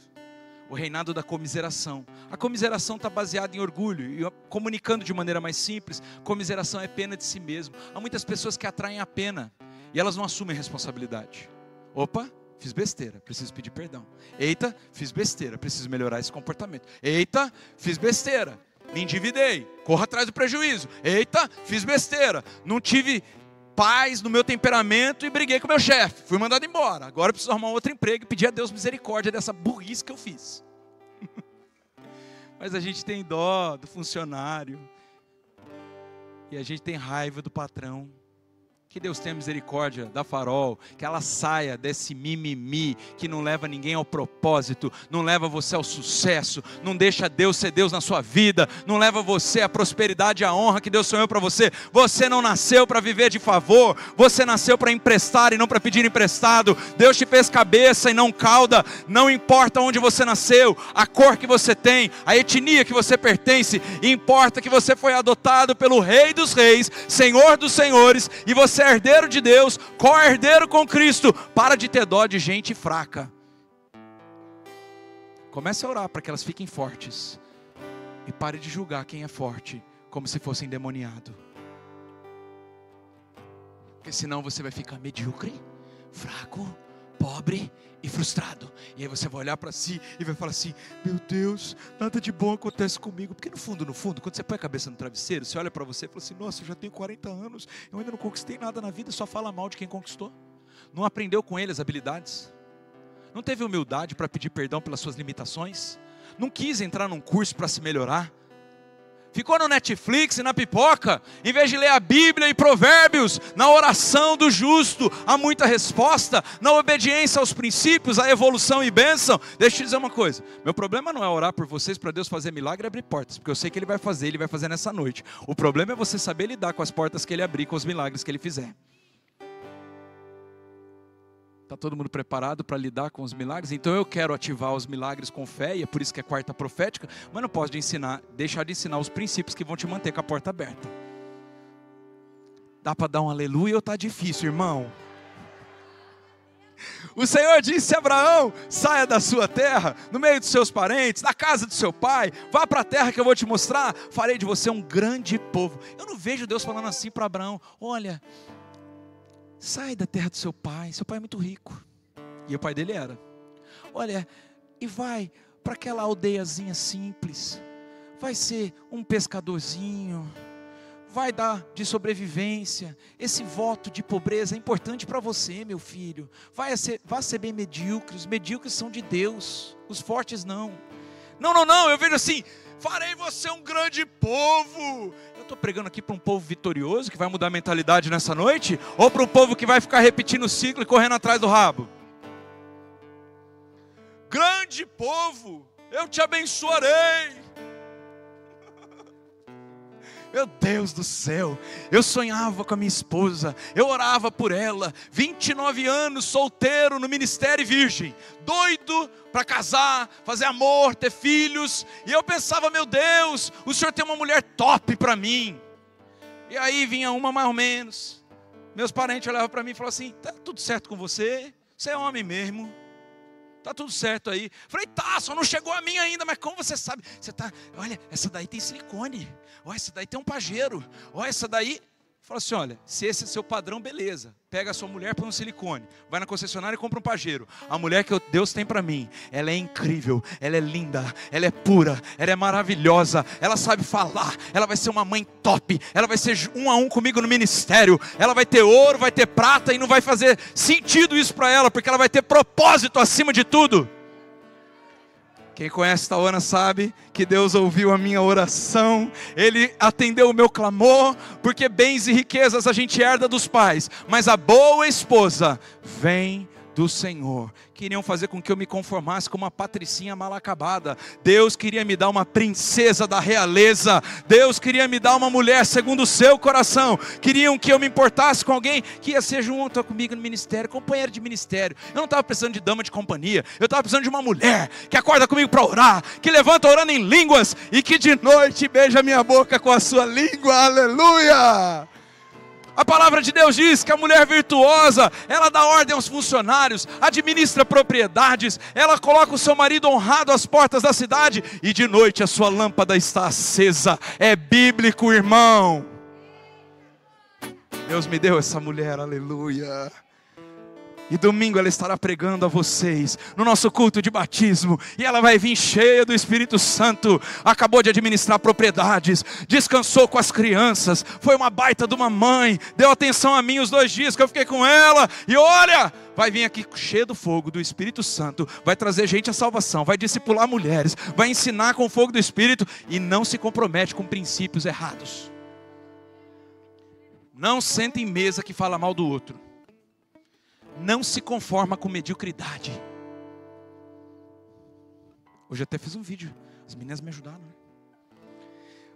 O reinado da comiseração. A comiseração está baseada em orgulho. E comunicando de maneira mais simples, comiseração é pena de si mesmo. Há muitas pessoas que atraem a pena e elas não assumem responsabilidade. Opa, fiz besteira, preciso pedir perdão. Eita, fiz besteira, preciso melhorar esse comportamento. Eita, fiz besteira, me endividei, corro atrás do prejuízo. Eita, fiz besteira, não tive paz no meu temperamento e briguei com meu chefe, fui mandado embora. Agora eu preciso arrumar um outro emprego e pedir a Deus misericórdia dessa burrice que eu fiz. Mas a gente tem dó do funcionário e a gente tem raiva do patrão. Que Deus tenha misericórdia da Farol, que ela saia desse mimimi que não leva ninguém ao propósito, não leva você ao sucesso, não deixa Deus ser Deus na sua vida, não leva você à prosperidade e à honra que Deus sonhou para você. Você não nasceu para viver de favor, você nasceu para emprestar e não para pedir emprestado. Deus te fez cabeça e não cauda, não importa onde você nasceu, a cor que você tem, a etnia que você pertence, importa que você foi adotado pelo Rei dos Reis, Senhor dos Senhores, e você é herdeiro de Deus, co-herdeiro com Cristo. Para de ter dó de gente fraca. Comece a orar para que elas fiquem fortes. E pare de julgar quem é forte como se fosse endemoniado. Porque senão você vai ficar medíocre, fraco, pobre e frustrado. E aí você vai olhar para si e vai falar assim: meu Deus, nada de bom acontece comigo. Porque no fundo, quando você põe a cabeça no travesseiro, você olha para você e fala assim: nossa, eu já tenho 40 anos, eu ainda não conquistei nada na vida. Só fala mal de quem conquistou. Não aprendeu com ele as habilidades. Não teve humildade para pedir perdão pelas suas limitações. Não quis entrar num curso para se melhorar. Ficou no Netflix e na pipoca, em vez de ler a Bíblia e Provérbios. Na oração do justo há muita resposta, na obediência aos princípios, a evolução e bênção. Deixa eu te dizer uma coisa, meu problema não é orar por vocês para Deus fazer milagre e abrir portas, porque eu sei que Ele vai fazer nessa noite. O problema é você saber lidar com as portas que Ele abrir, com os milagres que Ele fizer. Está todo mundo preparado para lidar com os milagres? Então eu quero ativar os milagres com fé, e é por isso que é quarta profética, mas não posso deixar de ensinar os princípios que vão te manter com a porta aberta. Dá para dar um aleluia ou está difícil, irmão? O Senhor disse a Abraão: saia da sua terra, no meio dos seus parentes, da casa do seu pai, vá para a terra que eu vou te mostrar, farei de você um grande povo. Eu não vejo Deus falando assim para Abraão: olha, sai da terra do seu pai é muito rico. E o pai dele era. Olha, e vai para aquela aldeiazinha simples, vai ser um pescadorzinho, vai dar de sobrevivência. Esse voto de pobreza é importante para você, meu filho. Vá ser bem medíocre. Os medíocres são de Deus, os fortes não. Não, eu vejo assim: farei você um grande povo. Eu estou pregando aqui para um povo vitorioso que vai mudar a mentalidade nessa noite? Ou para um povo que vai ficar repetindo o ciclo e correndo atrás do rabo? Grande povo, eu te abençoarei. Meu Deus do céu, eu sonhava com a minha esposa, eu orava por ela, 29 anos, solteiro, no ministério virgem, doido para casar, fazer amor, ter filhos, e eu pensava: meu Deus, o Senhor tem uma mulher top para mim. E aí vinha uma mais ou menos, Meus parentes olhavam para mim e falavam assim: tá tudo certo com você? Você é homem mesmo? Tá tudo certo aí? Falei: tá, só não chegou a mim ainda, mas como você sabe? Você tá, olha, essa daí tem silicone. Olha, essa daí tem um pajeiro. Olha, essa daí... Fala assim: olha, se esse é seu padrão, beleza. Pega a sua mulher, põe um silicone. Vai na concessionária e compra um pajeiro. A mulher que Deus tem para mim, ela é incrível, ela é linda, ela é pura, ela é maravilhosa, ela sabe falar, ela vai ser uma mãe top, ela vai ser 1 a 1 comigo no ministério, ela vai ter ouro, vai ter prata, e não vai fazer sentido isso para ela, porque ela vai ter propósito acima de tudo. Quem conhece Tauana sabe que Deus ouviu a minha oração, Ele atendeu o meu clamor, porque bens e riquezas a gente herda dos pais, mas a boa esposa vem do Senhor. Queriam fazer com que eu me conformasse com uma patricinha mal acabada. Deus queria me dar uma princesa da realeza. Deus queria me dar uma mulher segundo o seu coração. Queriam que eu me importasse com alguém que ia ser junto comigo no ministério, companheiro de ministério. Eu não estava precisando de dama de companhia, eu estava precisando de uma mulher que acorda comigo para orar, que levanta orando em línguas e que de noite beija minha boca com a sua língua. Aleluia! A palavra de Deus diz que a mulher virtuosa, ela dá ordem aos funcionários, administra propriedades, ela coloca o seu marido honrado às portas da cidade, e de noite a sua lâmpada está acesa. É bíblico, irmão. Deus me deu essa mulher, aleluia. E domingo ela estará pregando a vocês no nosso culto de batismo. E ela vai vir cheia do Espírito Santo. Acabou de administrar propriedades, descansou com as crianças, foi uma baita de uma mãe, deu atenção a mim os 2 dias que eu fiquei com ela. E olha, vai vir aqui cheio do fogo do Espírito Santo, vai trazer gente à salvação, vai discipular mulheres, vai ensinar com o fogo do Espírito, e não se compromete com princípios errados. Não senta em mesa que fala mal do outro. Não se conforma com mediocridade. Hoje até fiz um vídeo, as meninas me ajudaram, né?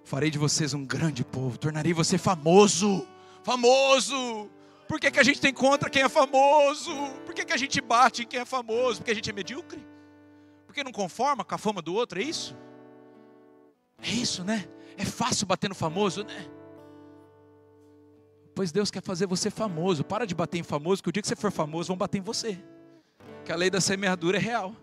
Farei de vocês um grande povo, tornarei você famoso. Famoso! Por que a gente tem contra quem é famoso? Por que a gente bate em quem é famoso? Porque a gente é medíocre? Porque não conforma com a fama do outro, é isso? É isso, né? É fácil bater no famoso, né? Pois Deus quer fazer você famoso. Para de bater em famoso, que o dia que você for famoso vão bater em você. Que a lei da semeadura é real.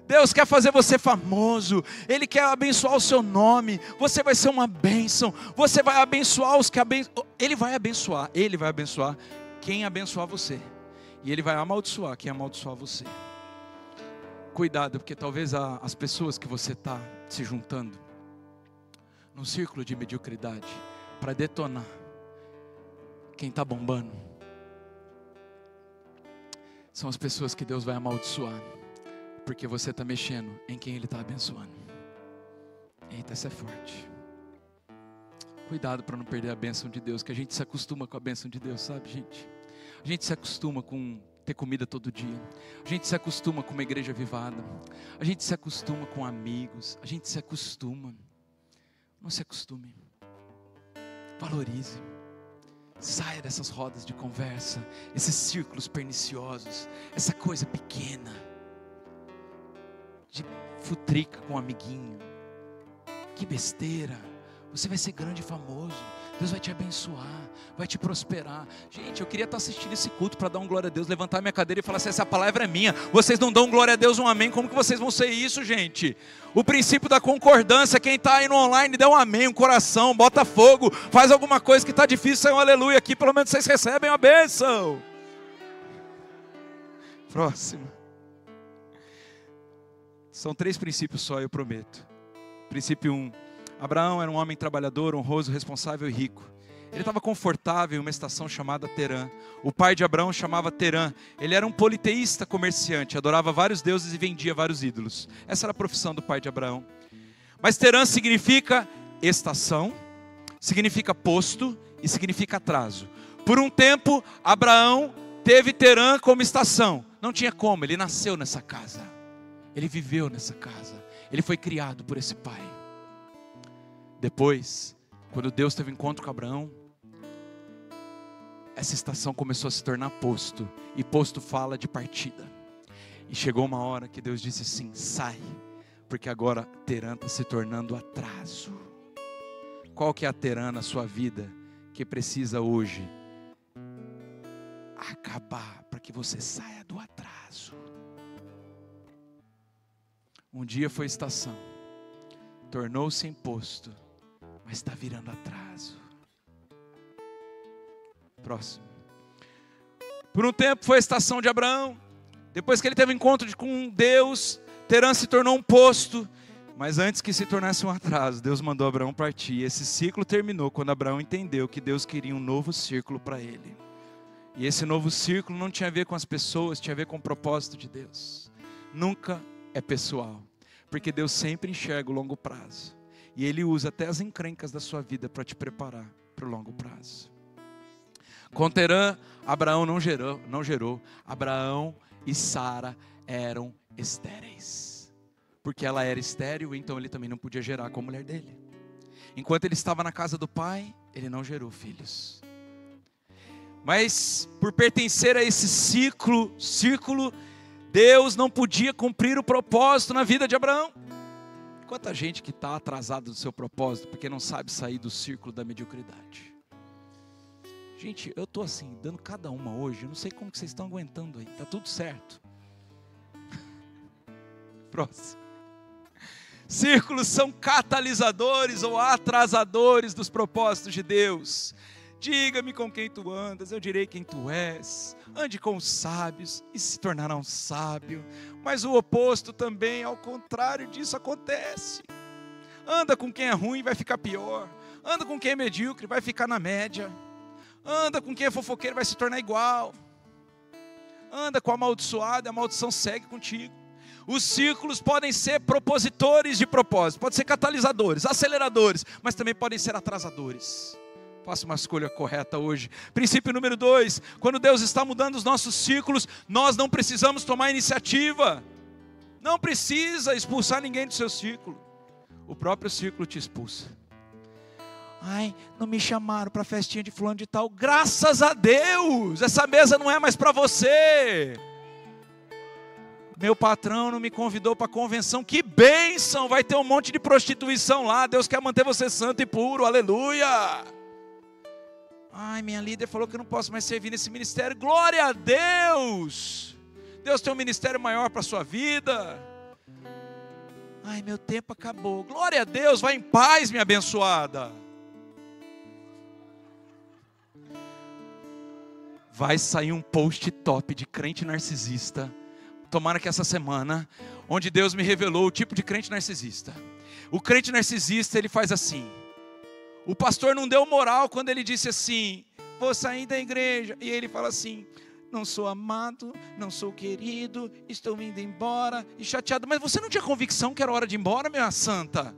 Deus quer fazer você famoso. Ele quer abençoar o seu nome. Você vai ser uma bênção. Você vai abençoar os que abençoam. Ele vai abençoar quem abençoar você. E Ele vai amaldiçoar quem amaldiçoar você. Cuidado, porque talvez as pessoas que você está se juntando num círculo de mediocridade para detonar quem está bombando são as pessoas que Deus vai amaldiçoar, porque você está mexendo em quem Ele está abençoando. Eita, isso é forte. Cuidado para não perder a bênção de Deus, que a gente se acostuma com a bênção de Deus, sabe, gente? A gente se acostuma com ter comida todo dia, a gente se acostuma com uma igreja avivada, a gente se acostuma com amigos, a gente se acostuma. Não se acostume, valorize. Saia dessas rodas de conversa, esses círculos perniciosos, essa coisa pequena, de futrica com um amiguinho. Que besteira. Você vai ser grande e famoso. Deus vai te abençoar, vai te prosperar. Gente, eu queria estar assistindo esse culto para dar um glória a Deus, levantar minha cadeira e falar assim: essa palavra é minha. Vocês não dão glória a Deus, um amém, como que vocês vão ser isso, gente? O princípio da concordância, quem está aí no online, dá um amém, um coração, bota fogo, faz alguma coisa que está difícil, sai um aleluia aqui, pelo menos vocês recebem a bênção. Próximo. São 3 princípios só, eu prometo. Princípio 1. Abraão era um homem trabalhador, honroso, responsável e rico. Ele estava confortável em uma estação chamada Terã. O pai de Abraão chamava Terã. Ele era um politeísta comerciante, adorava vários deuses e vendia vários ídolos. Essa era a profissão do pai de Abraão. Mas Terã significa estação, significa posto e significa atraso. Por um tempo, Abraão teve Terã como estação. Não tinha como, ele nasceu nessa casa. Ele viveu nessa casa. Ele foi criado por esse pai. Depois, quando Deus teve encontro com Abraão, essa estação começou a se tornar posto. E posto fala de partida. E chegou uma hora que Deus disse assim: sai, porque agora Terã está se tornando atraso. Qual que é a Terã na sua vida que precisa hoje acabar, para que você saia do atraso. Um dia foi estação, tornou-se imposto, mas está virando atraso. Próximo. Por um tempo foi a estação de Abraão. Depois que ele teve um encontro com Deus, Terã se tornou um posto. Mas antes que se tornasse um atraso, Deus mandou Abraão partir. Esse ciclo terminou quando Abraão entendeu que Deus queria um novo círculo para ele. E esse novo círculo não tinha a ver com as pessoas, tinha a ver com o propósito de Deus. Nunca é pessoal, porque Deus sempre enxerga o longo prazo. E Ele usa até as encrencas da sua vida para te preparar para o longo prazo. Com Terã, Abraão não gerou. Abraão e Sara eram estéreis. Porque ela era estéril, então ele também não podia gerar com a mulher dele. Enquanto ele estava na casa do pai, ele não gerou filhos. Mas por pertencer a esse círculo, Deus não podia cumprir o propósito na vida de Abraão. Quanta gente que está atrasada do seu propósito, porque não sabe sair do círculo da mediocridade. Gente, eu estou assim, dando cada uma hoje, eu não sei como que vocês estão aguentando aí, está tudo certo. Próximo. Círculos são catalisadores ou atrasadores dos propósitos de Deus. Diga-me com quem tu andas, eu direi quem tu és. Ande com os sábios e se tornará um sábio. Mas o oposto também, ao contrário disso, acontece. Anda com quem é ruim, vai ficar pior. Anda com quem é medíocre, vai ficar na média. Anda com quem é fofoqueiro, vai se tornar igual. Anda com o amaldiçoado, a maldição segue contigo. Os círculos podem ser propositores de propósito, podem ser catalisadores, aceleradores, mas também podem ser atrasadores. Faça uma escolha correta hoje. Princípio número 2, quando Deus está mudando os nossos círculos, nós não precisamos tomar iniciativa. Não precisa expulsar ninguém do seu círculo. O próprio círculo te expulsa. Ai, não me chamaram para a festinha de fulano de tal. Graças a Deus, essa mesa não é mais para você. Meu patrão não me convidou para a convenção. Que bênção, vai ter um monte de prostituição lá. Deus quer manter você santo e puro, aleluia. Ai, minha líder falou que eu não posso mais servir nesse ministério. Glória a Deus. Deus tem um ministério maior para a sua vida. Ai, meu tempo acabou. Glória a Deus, vai em paz, minha abençoada. Vai sair um post top de crente narcisista. Tomara que essa semana, onde Deus me revelou o tipo de crente narcisista. O crente narcisista, ele faz assim. O pastor não deu moral quando ele disse assim, vou sair da igreja. E ele fala assim, não sou amado, não sou querido, estou indo embora e chateado. Mas você não tinha convicção que era hora de ir embora, minha santa?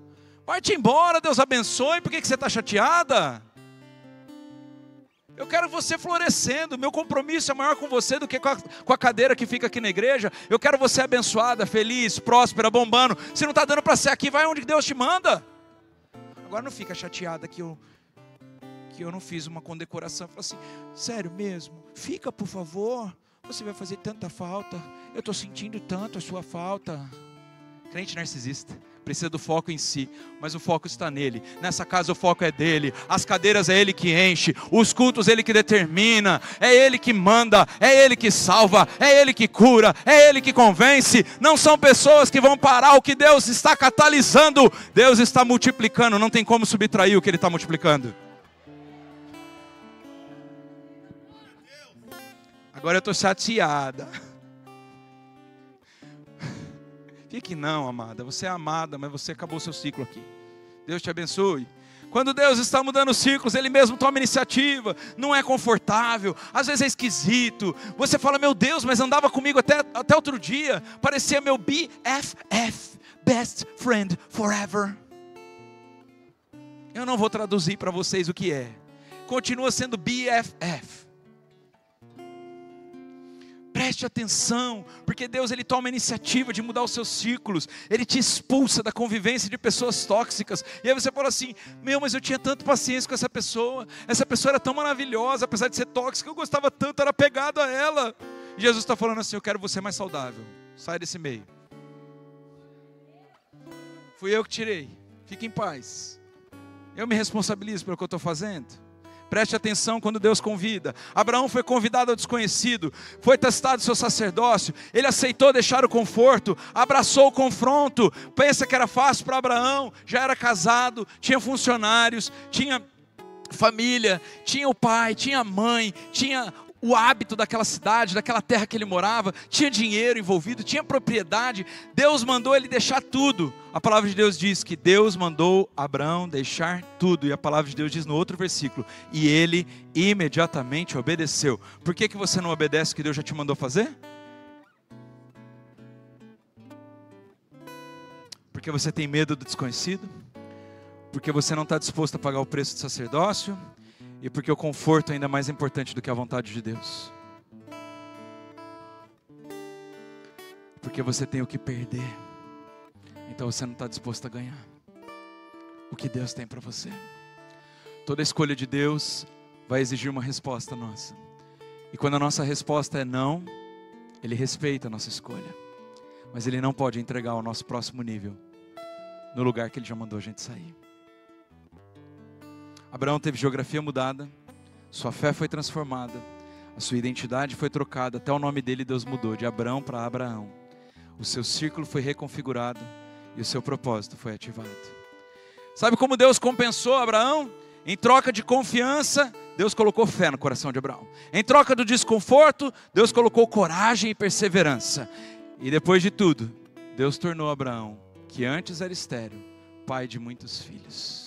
Vai-te embora, Deus abençoe, por que você está chateada? Eu quero você florescendo, meu compromisso é maior com você do que com a cadeira que fica aqui na igreja. Eu quero você abençoada, feliz, próspera, bombando. Se não está dando para ser aqui, vai onde Deus te manda. Agora não fica chateada que eu não fiz uma condecoração. Fala assim, sério mesmo, fica por favor, você vai fazer tanta falta. Eu estou sentindo tanto a sua falta. Crente narcisista. Precisa do foco em si, mas o foco está nele. Nessa casa o foco é dele. As cadeiras é ele que enche, os cultos ele que determina, é ele que manda, é ele que salva, é ele que cura, é ele que convence. Não são pessoas que vão parar o que Deus está catalisando. Deus está multiplicando, não tem como subtrair o que ele está multiplicando. Agora eu estou chateada. Fique não, amada, você é amada, mas você acabou o seu ciclo aqui. Deus te abençoe. Quando Deus está mudando os ciclos, Ele mesmo toma iniciativa. Não é confortável, às vezes é esquisito. Você fala, meu Deus, mas andava comigo até outro dia. Parecia meu BFF, Best Friend Forever. Eu não vou traduzir para vocês o que é. Continua sendo BFF. Preste atenção, porque Deus ele toma a iniciativa de mudar os seus círculos. Ele te expulsa da convivência de pessoas tóxicas. E aí você fala assim, mas eu tinha tanta paciência com essa pessoa era tão maravilhosa, apesar de ser tóxica, eu gostava tanto, era apegado a ela. E Jesus está falando assim, eu quero você mais saudável, sai desse meio. Fui eu que tirei, fique em paz. Eu me responsabilizo pelo que eu estou fazendo. Preste atenção quando Deus convida. Abraão foi convidado ao desconhecido, foi testado seu sacerdócio, ele aceitou deixar o conforto, abraçou o confronto. Pensa que era fácil para Abraão, já era casado, tinha funcionários, tinha família, tinha o pai, tinha a mãe, tinha o hábito daquela cidade, daquela terra que ele morava, tinha dinheiro envolvido, tinha propriedade. Deus mandou ele deixar tudo. A palavra de Deus diz que Deus mandou Abraão deixar tudo, e a palavra de Deus diz no outro versículo, e ele imediatamente obedeceu. Por que você não obedece o que Deus já te mandou fazer? Porque você tem medo do desconhecido? Porque você não está disposto a pagar o preço do sacerdócio? E porque o conforto é ainda mais importante do que a vontade de Deus? Porque você tem o que perder, então você não está disposto a ganhar o que Deus tem para você. Toda escolha de Deus vai exigir uma resposta nossa, e quando a nossa resposta é não, Ele respeita a nossa escolha, mas Ele não pode entregar o nosso próximo nível no lugar que Ele já mandou a gente sair. Abraão teve geografia mudada, sua fé foi transformada, a sua identidade foi trocada, até o nome dele Deus mudou, de Abrão para Abraão. O seu círculo foi reconfigurado e o seu propósito foi ativado. Sabe como Deus compensou Abraão? Em troca de confiança, Deus colocou fé no coração de Abraão. Em troca do desconforto, Deus colocou coragem e perseverança. E depois de tudo, Deus tornou Abraão, que antes era estéril, pai de muitos filhos.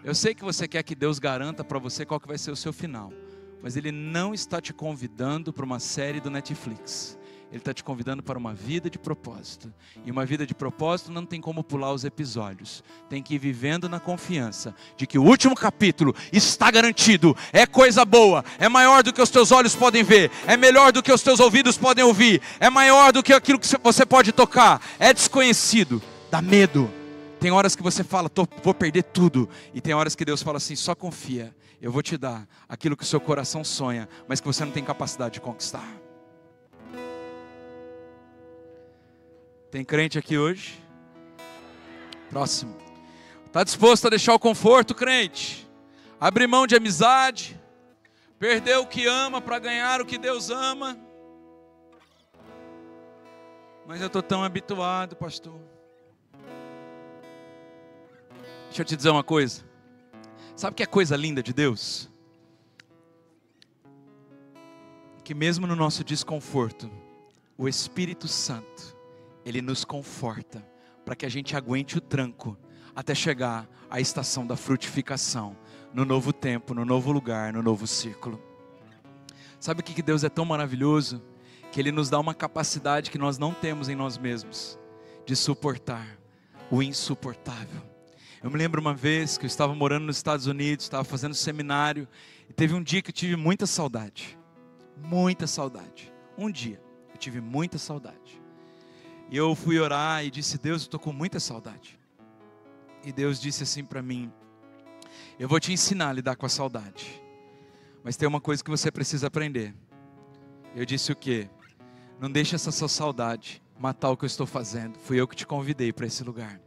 Eu sei que você quer que Deus garanta para você qual que vai ser o seu final, mas Ele não está te convidando para uma série do Netflix. Ele está te convidando para uma vida de propósito. E uma vida de propósito não tem como pular os episódios. Tem que ir vivendo na confiança de que o último capítulo está garantido. É coisa boa, é maior do que os teus olhos podem ver, é melhor do que os teus ouvidos podem ouvir, é maior do que aquilo que você pode tocar. É desconhecido, dá medo. Tem horas que você fala, vou perder tudo. E tem horas que Deus fala assim, só confia. Eu vou te dar aquilo que o seu coração sonha, mas que você não tem capacidade de conquistar. Tem crente aqui hoje? Próximo. Está disposto a deixar o conforto, crente? Abrir mão de amizade? Perder o que ama para ganhar o que Deus ama? Mas eu estou tão habituado, pastor. Deixa eu te dizer uma coisa. Sabe o que é coisa linda de Deus? Que mesmo no nosso desconforto, o Espírito Santo, Ele nos conforta, para que a gente aguente o tranco, até chegar à estação da frutificação, no novo tempo, no novo lugar, no novo círculo. Sabe o que Deus é tão maravilhoso? Que Ele nos dá uma capacidade que nós não temos em nós mesmos, de suportar o insuportável. Eu me lembro uma vez que eu estava morando nos Estados Unidos, estava fazendo seminário, e teve um dia que eu tive muita saudade. Muita saudade. Um dia, eu tive muita saudade. E eu fui orar e disse, Deus, eu estou com muita saudade. E Deus disse assim para mim, eu vou te ensinar a lidar com a saudade. Mas tem uma coisa que você precisa aprender. Eu disse o quê? Não deixe essa sua saudade matar o que eu estou fazendo. Fui eu que te convidei para esse lugar.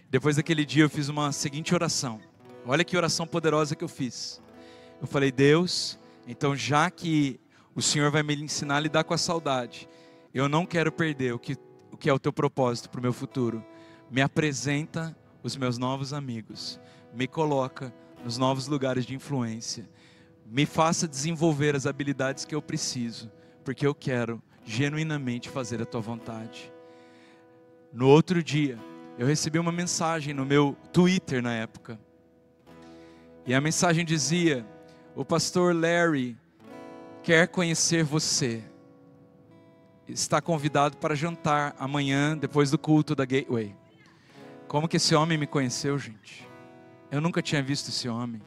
Depois daquele dia eu fiz uma seguinte oração. Olha que oração poderosa que eu fiz. Eu falei, Deus, então já que o Senhor vai me ensinar a lidar com a saudade, eu não quero perder o que é o teu propósito para o meu futuro. Me apresenta os meus novos amigos. Me coloca nos novos lugares de influência. Me faça desenvolver as habilidades que eu preciso, porque eu quero genuinamente fazer a tua vontade. No outro dia, eu recebi uma mensagem no meu Twitter na época. E a mensagem dizia, o pastor Larry quer conhecer você. Está convidado para jantar amanhã, depois do culto da Gateway. Como que esse homem me conheceu, gente? Eu nunca tinha visto esse homem.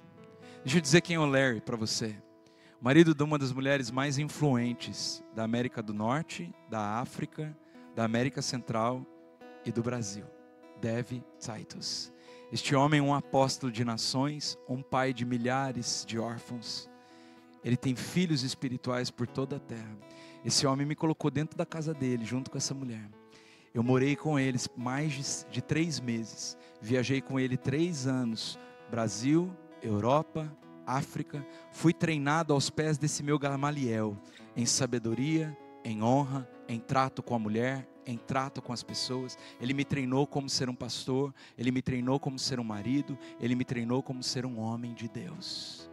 Deixa eu dizer quem é o Larry para você. Marido de uma das mulheres mais influentes da América do Norte, da África, da América Central e do Brasil. Dev Titus. Este homem é um apóstolo de nações, um pai de milhares de órfãos. Ele tem filhos espirituais por toda a terra. Esse homem me colocou dentro da casa dele, junto com essa mulher. Eu morei com eles mais de 3 meses. Viajei com ele 3 anos. Brasil, Europa África, fui treinado aos pés desse meu Gamaliel, em sabedoria, em honra, em trato com a mulher, em trato com as pessoas. Ele me treinou como ser um pastor, ele me treinou como ser um marido, ele me treinou como ser um homem de Deus.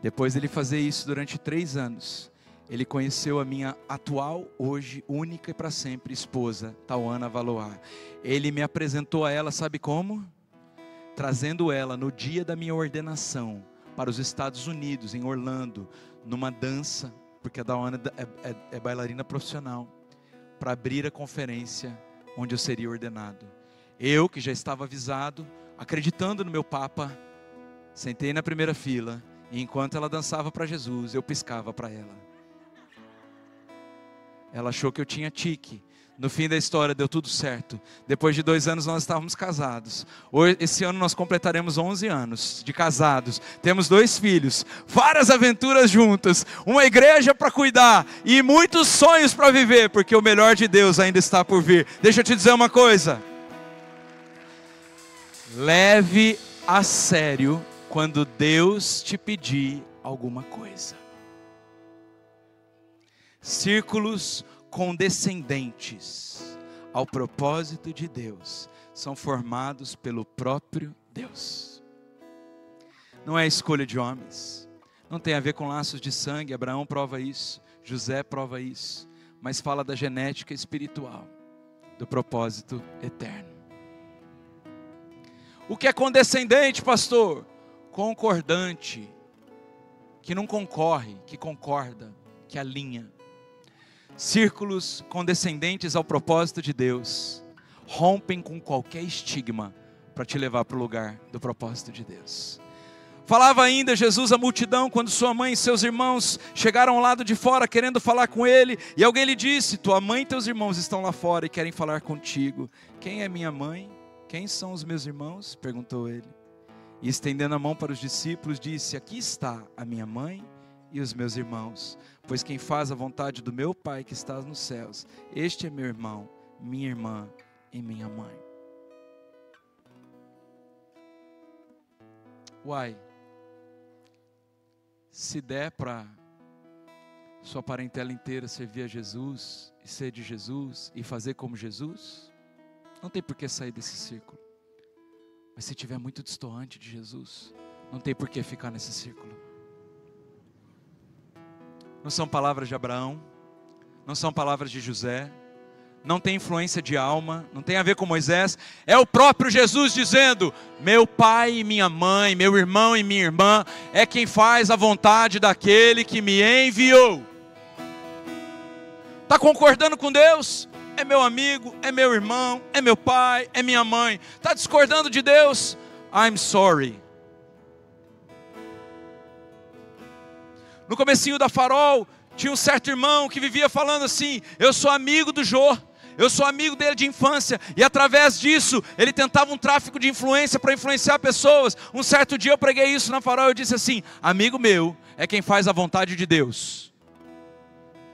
Depois dele fazer isso durante 3 anos, ele conheceu a minha atual, hoje, única e para sempre esposa, Tauana Valoar. Ele me apresentou a ela, sabe como? Trazendo ela no dia da minha ordenação para os Estados Unidos, em Orlando, numa dança, porque a Tauana é bailarina profissional, para abrir a conferência onde eu seria ordenado. Eu, que já estava avisado, acreditando no meu Papa, sentei na primeira fila, e enquanto ela dançava para Jesus, eu piscava para ela. Ela achou que eu tinha tique. No fim da história deu tudo certo. Depois de 2 anos nós estávamos casados. Esse ano nós completaremos 11 anos de casados. Temos 2 filhos, várias aventuras juntas, uma igreja para cuidar e muitos sonhos para viver, porque o melhor de Deus ainda está por vir. Deixa eu te dizer uma coisa. Leve a sério quando Deus te pedir alguma coisa. Círculos condescendentes ao propósito de Deus são formados pelo próprio Deus. Não é escolha de homens, não tem a ver com laços de sangue. Abraão prova isso, José prova isso, mas fala da genética espiritual, do propósito eterno. O que é condescendente, pastor? Concordante, que não concorre, que concorda, que alinha. Círculos condescendentes ao propósito de Deus rompem com qualquer estigma para te levar para o lugar do propósito de Deus. Falava ainda Jesus à multidão quando sua mãe e seus irmãos chegaram ao lado de fora querendo falar com ele, e alguém lhe disse: tua mãe e teus irmãos estão lá fora e querem falar contigo. Quem é minha mãe? Quem são os meus irmãos? Perguntou ele. E estendendo a mão para os discípulos disse: aqui está a minha mãe e os meus irmãos, pois quem faz a vontade do meu Pai que está nos céus, este é meu irmão, minha irmã e minha mãe. Uai, se der para sua parentela inteira servir a Jesus, e ser de Jesus, e fazer como Jesus, não tem por que sair desse círculo. Mas se estiver muito distoante de Jesus, não tem por que ficar nesse círculo. Não são palavras de Abraão, não são palavras de José, não tem influência de alma, não tem a ver com Moisés. É o próprio Jesus dizendo: meu pai e minha mãe, meu irmão e minha irmã, é quem faz a vontade daquele que me enviou. Está concordando com Deus? É meu amigo, é meu irmão, é meu pai, é minha mãe. Está discordando de Deus? I'm sorry. No comecinho da Farol, tinha um certo irmão que vivia falando assim: eu sou amigo do Jô, eu sou amigo dele de infância, e através disso, ele tentava um tráfico de influência para influenciar pessoas. Um certo dia eu preguei isso na Farol, eu disse assim: amigo meu é quem faz a vontade de Deus,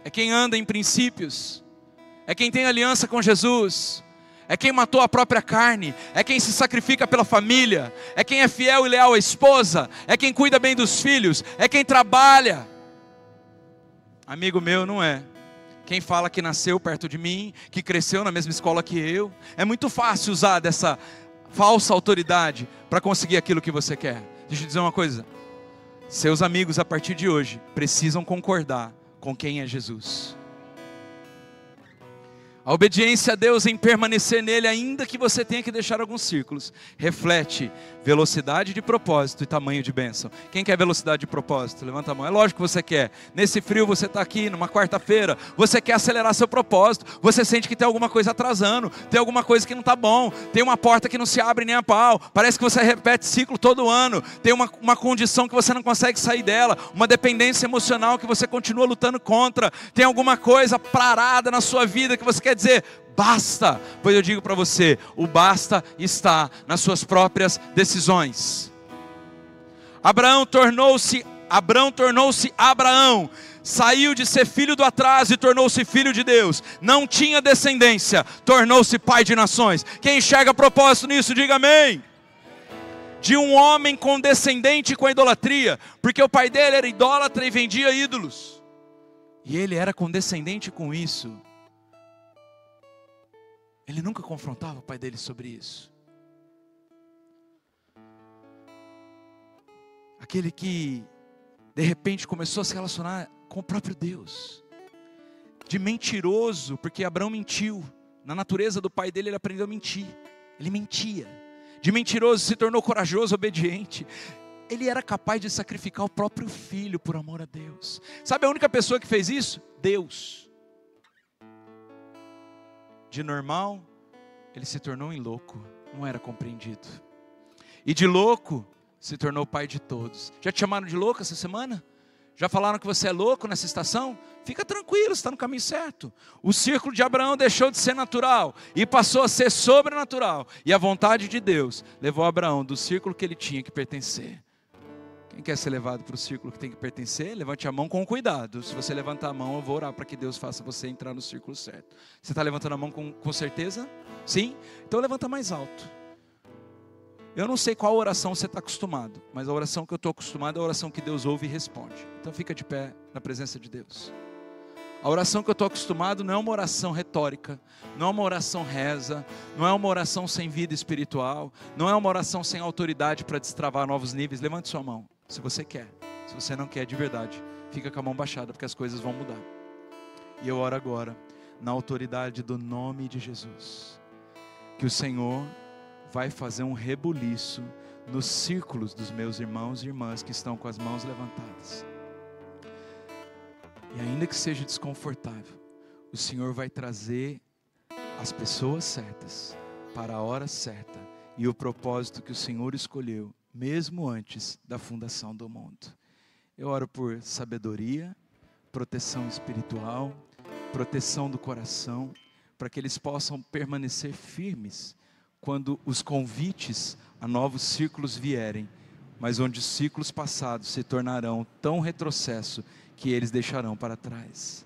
é quem anda em princípios, é quem tem aliança com Jesus, é quem matou a própria carne, é quem se sacrifica pela família, é quem é fiel e leal à esposa, é quem cuida bem dos filhos, é quem trabalha. Amigo meu não é quem fala que nasceu perto de mim, que cresceu na mesma escola que eu. É muito fácil usar dessa falsa autoridade para conseguir aquilo que você quer. Deixa eu dizer uma coisa: seus amigos a partir de hoje precisam concordar com quem é Jesus. A obediência a Deus em permanecer nele, ainda que você tenha que deixar alguns círculos, reflete velocidade de propósito e tamanho de bênção. Quem quer velocidade de propósito? Levanta a mão. É lógico que você quer. Nesse frio você está aqui, numa quarta-feira, você quer acelerar seu propósito, você sente que tem alguma coisa atrasando, tem alguma coisa que não está bom, tem uma porta que não se abre nem a pau, parece que você repete ciclo todo ano, tem uma condição que você não consegue sair dela, uma dependência emocional que você continua lutando contra, tem alguma coisa parada na sua vida que você quer dizer: basta. Pois eu digo para você, o basta está nas suas próprias decisões. Abraão tornou-se Abraão, saiu de ser filho do atraso e tornou-se filho de Deus. Não tinha descendência, tornou-se pai de nações. Quem enxerga propósito nisso, diga amém. de um homem condescendente com a idolatria, porque o pai dele era idólatra e vendia ídolos, e ele era condescendente com isso. Ele nunca confrontava o pai dele sobre isso. Aquele que de repente começou a se relacionar com o próprio Deus, de mentiroso, porque Abraão mentiu. Na natureza do pai dele ele aprendeu a mentir, ele mentia. De mentiroso se tornou corajoso, obediente. Ele era capaz de sacrificar o próprio filho por amor a Deus. Sabe a única pessoa que fez isso? Deus. De normal, ele se tornou em louco, não era compreendido. E de louco, se tornou pai de todos. Já te chamaram de louco essa semana? Já falaram que você é louco nessa estação? Fica tranquilo, você está no caminho certo. O círculo de Abraão deixou de ser natural e passou a ser sobrenatural. E a vontade de Deus levou Abraão do círculo que ele tinha que pertencer. Quem quer ser levado para o círculo que tem que pertencer? Levante a mão com cuidado. Se você levantar a mão, eu vou orar para que Deus faça você entrar no círculo certo. Você está levantando a mão com certeza? Sim? Então levanta mais alto. Eu não sei qual oração você está acostumado, mas a oração que eu estou acostumado é a oração que Deus ouve e responde. Então fica de pé na presença de Deus. A oração que eu estou acostumado não é uma oração retórica, não é uma oração reza, não é uma oração sem vida espiritual, não é uma oração sem autoridade para destravar novos níveis. Levante sua mão, se você quer. Se você não quer de verdade, fica com a mão baixada, porque as coisas vão mudar. E eu oro agora, na autoridade do nome de Jesus, que o Senhor vai fazer um rebuliço nos círculos dos meus irmãos e irmãs que estão com as mãos levantadas. E ainda que seja desconfortável, o Senhor vai trazer as pessoas certas para a hora certa e o propósito que o Senhor escolheu, mesmo antes da fundação do mundo. Eu oro por sabedoria, proteção espiritual, proteção do coração, para que eles possam permanecer firmes quando os convites a novos círculos vierem, mas onde os ciclos passados se tornarão tão retrocesso que eles deixarão para trás.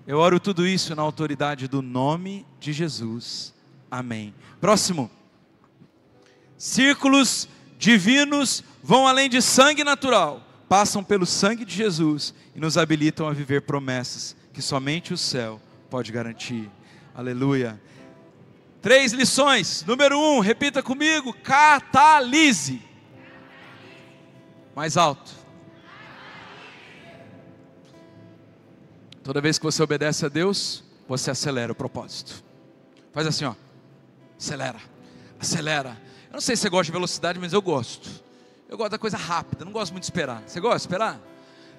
Eu oro tudo isso na autoridade do nome de Jesus. Amém. Próximo. Círculos divinos vão além de sangue natural, passam pelo sangue de Jesus e nos habilitam a viver promessas que somente o céu pode garantir. Aleluia. 3 lições. Número 1, repita comigo: catalise. Mais alto. Toda vez que você obedece a Deus, você acelera o propósito. Faz assim, ó. Acelera, acelera. Eu não sei se você gosta de velocidade, mas eu gosto. Eu gosto da coisa rápida, não gosto muito de esperar. Você gosta de esperar?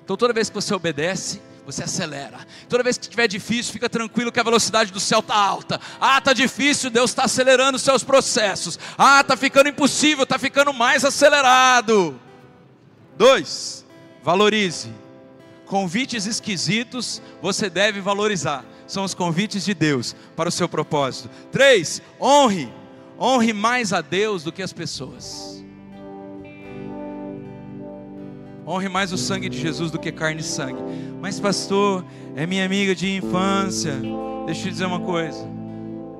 Então toda vez que você obedece, você acelera. Toda vez que estiver difícil, fica tranquilo que a velocidade do céu está alta. Ah, está difícil, Deus está acelerando os seus processos. Ah, está ficando impossível, está ficando mais acelerado. 2, valorize. Convites esquisitos você deve valorizar. São os convites de Deus para o seu propósito. 3, honre. Honre mais a Deus do que as pessoas. Honre mais o sangue de Jesus do que carne e sangue. Mas pastor, é minha amiga de infância. Deixa eu te dizer uma coisa.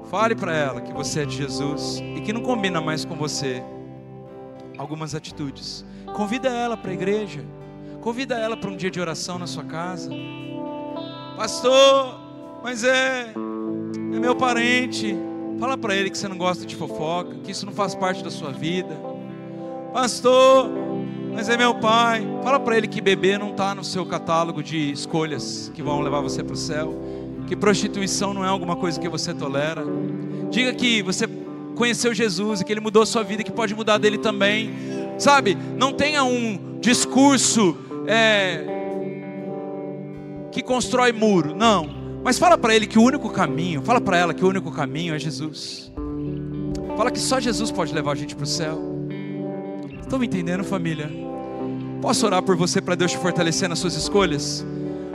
Fale para ela que você é de Jesus e que não combina mais com você algumas atitudes. Convida ela para a igreja. Convida ela para um dia de oração na sua casa. Pastor, mas é meu parente. Fala para ele que você não gosta de fofoca, que isso não faz parte da sua vida. Pastor, mas é meu pai. Fala para ele que bebê não está no seu catálogo de escolhas que vão levar você para o céu. Que prostituição não é alguma coisa que você tolera. Diga que você conheceu Jesus e que Ele mudou a sua vida e que pode mudar dele também. Sabe, não tenha um discurso que constrói muro, não. Mas fala para ele que o único caminho, fala para ela que o único caminho é Jesus. Fala que só Jesus pode levar a gente para o céu. Estão me entendendo, família? Posso orar por você para Deus te fortalecer nas suas escolhas?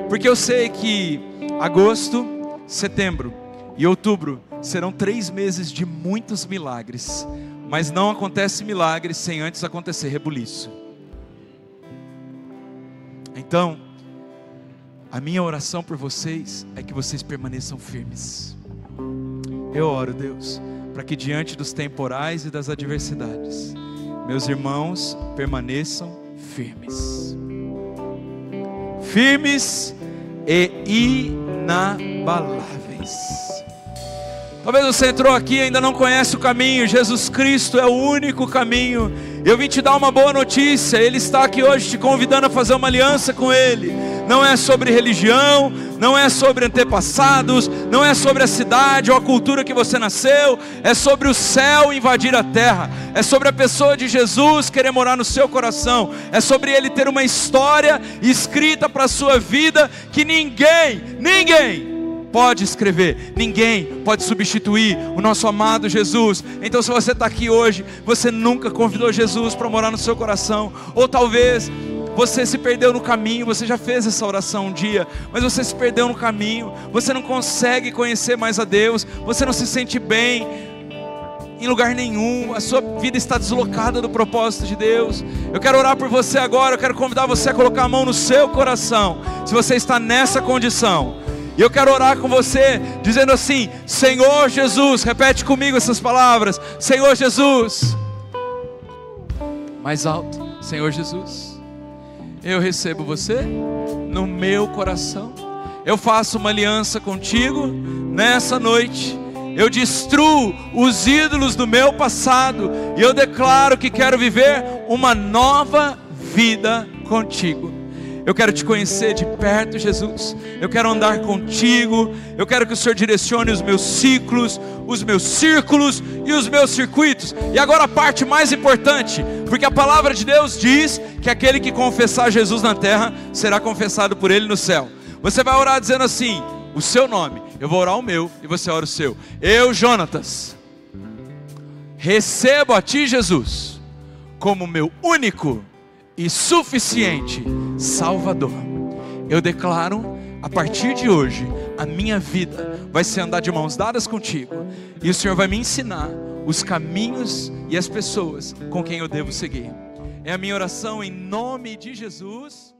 Porque eu sei que agosto, setembro e outubro serão 3 meses de muitos milagres. Mas não acontece milagre sem antes acontecer rebuliço. Então, a minha oração por vocês é que vocês permaneçam firmes. Eu oro, Deus, para que diante dos temporais e das adversidades, meus irmãos, permaneçam firmes. Firmes e inabaláveis. Talvez você entrou aqui e ainda não conhece o caminho. Jesus Cristo é o único caminho. Eu vim te dar uma boa notícia. Ele está aqui hoje te convidando a fazer uma aliança com Ele. Não é sobre religião, não é sobre antepassados, não é sobre a cidade ou a cultura que você nasceu. É sobre o céu invadir a terra. É sobre a pessoa de Jesus querer morar no seu coração. É sobre Ele ter uma história escrita para a sua vida que ninguém pode escrever, ninguém pode substituir o nosso amado Jesus. Então, se você está aqui hoje, você nunca convidou Jesus para morar no seu coração, ou talvez você se perdeu no caminho. Você já fez essa oração um dia, mas você se perdeu no caminho, você não consegue conhecer mais a Deus, você não se sente bem em lugar nenhum, a sua vida está deslocada do propósito de Deus. Eu quero orar por você agora, eu quero convidar você a colocar a mão no seu coração, se você está nessa condição. E eu quero orar com você, dizendo assim: Senhor Jesus, repete comigo essas palavras: Senhor Jesus, mais alto, Senhor Jesus, eu recebo você no meu coração. Eu faço uma aliança contigo nessa noite. Eu destruo os ídolos do meu passado e eu declaro que quero viver uma nova vida contigo. Eu quero te conhecer de perto, Jesus. Eu quero andar contigo. Eu quero que o Senhor direcione os meus ciclos, os meus círculos e os meus circuitos. E agora a parte mais importante, porque a palavra de Deus diz que aquele que confessar Jesus na terra será confessado por Ele no céu. Você vai orar dizendo assim, o seu nome. Eu vou orar o meu e você ora o seu. Eu, Jonatas, recebo a ti, Jesus, como meu único e suficiente Salvador. Eu declaro, a partir de hoje, a minha vida vai ser andar de mãos dadas contigo, e o Senhor vai me ensinar os caminhos e as pessoas com quem eu devo seguir. É a minha oração em nome de Jesus.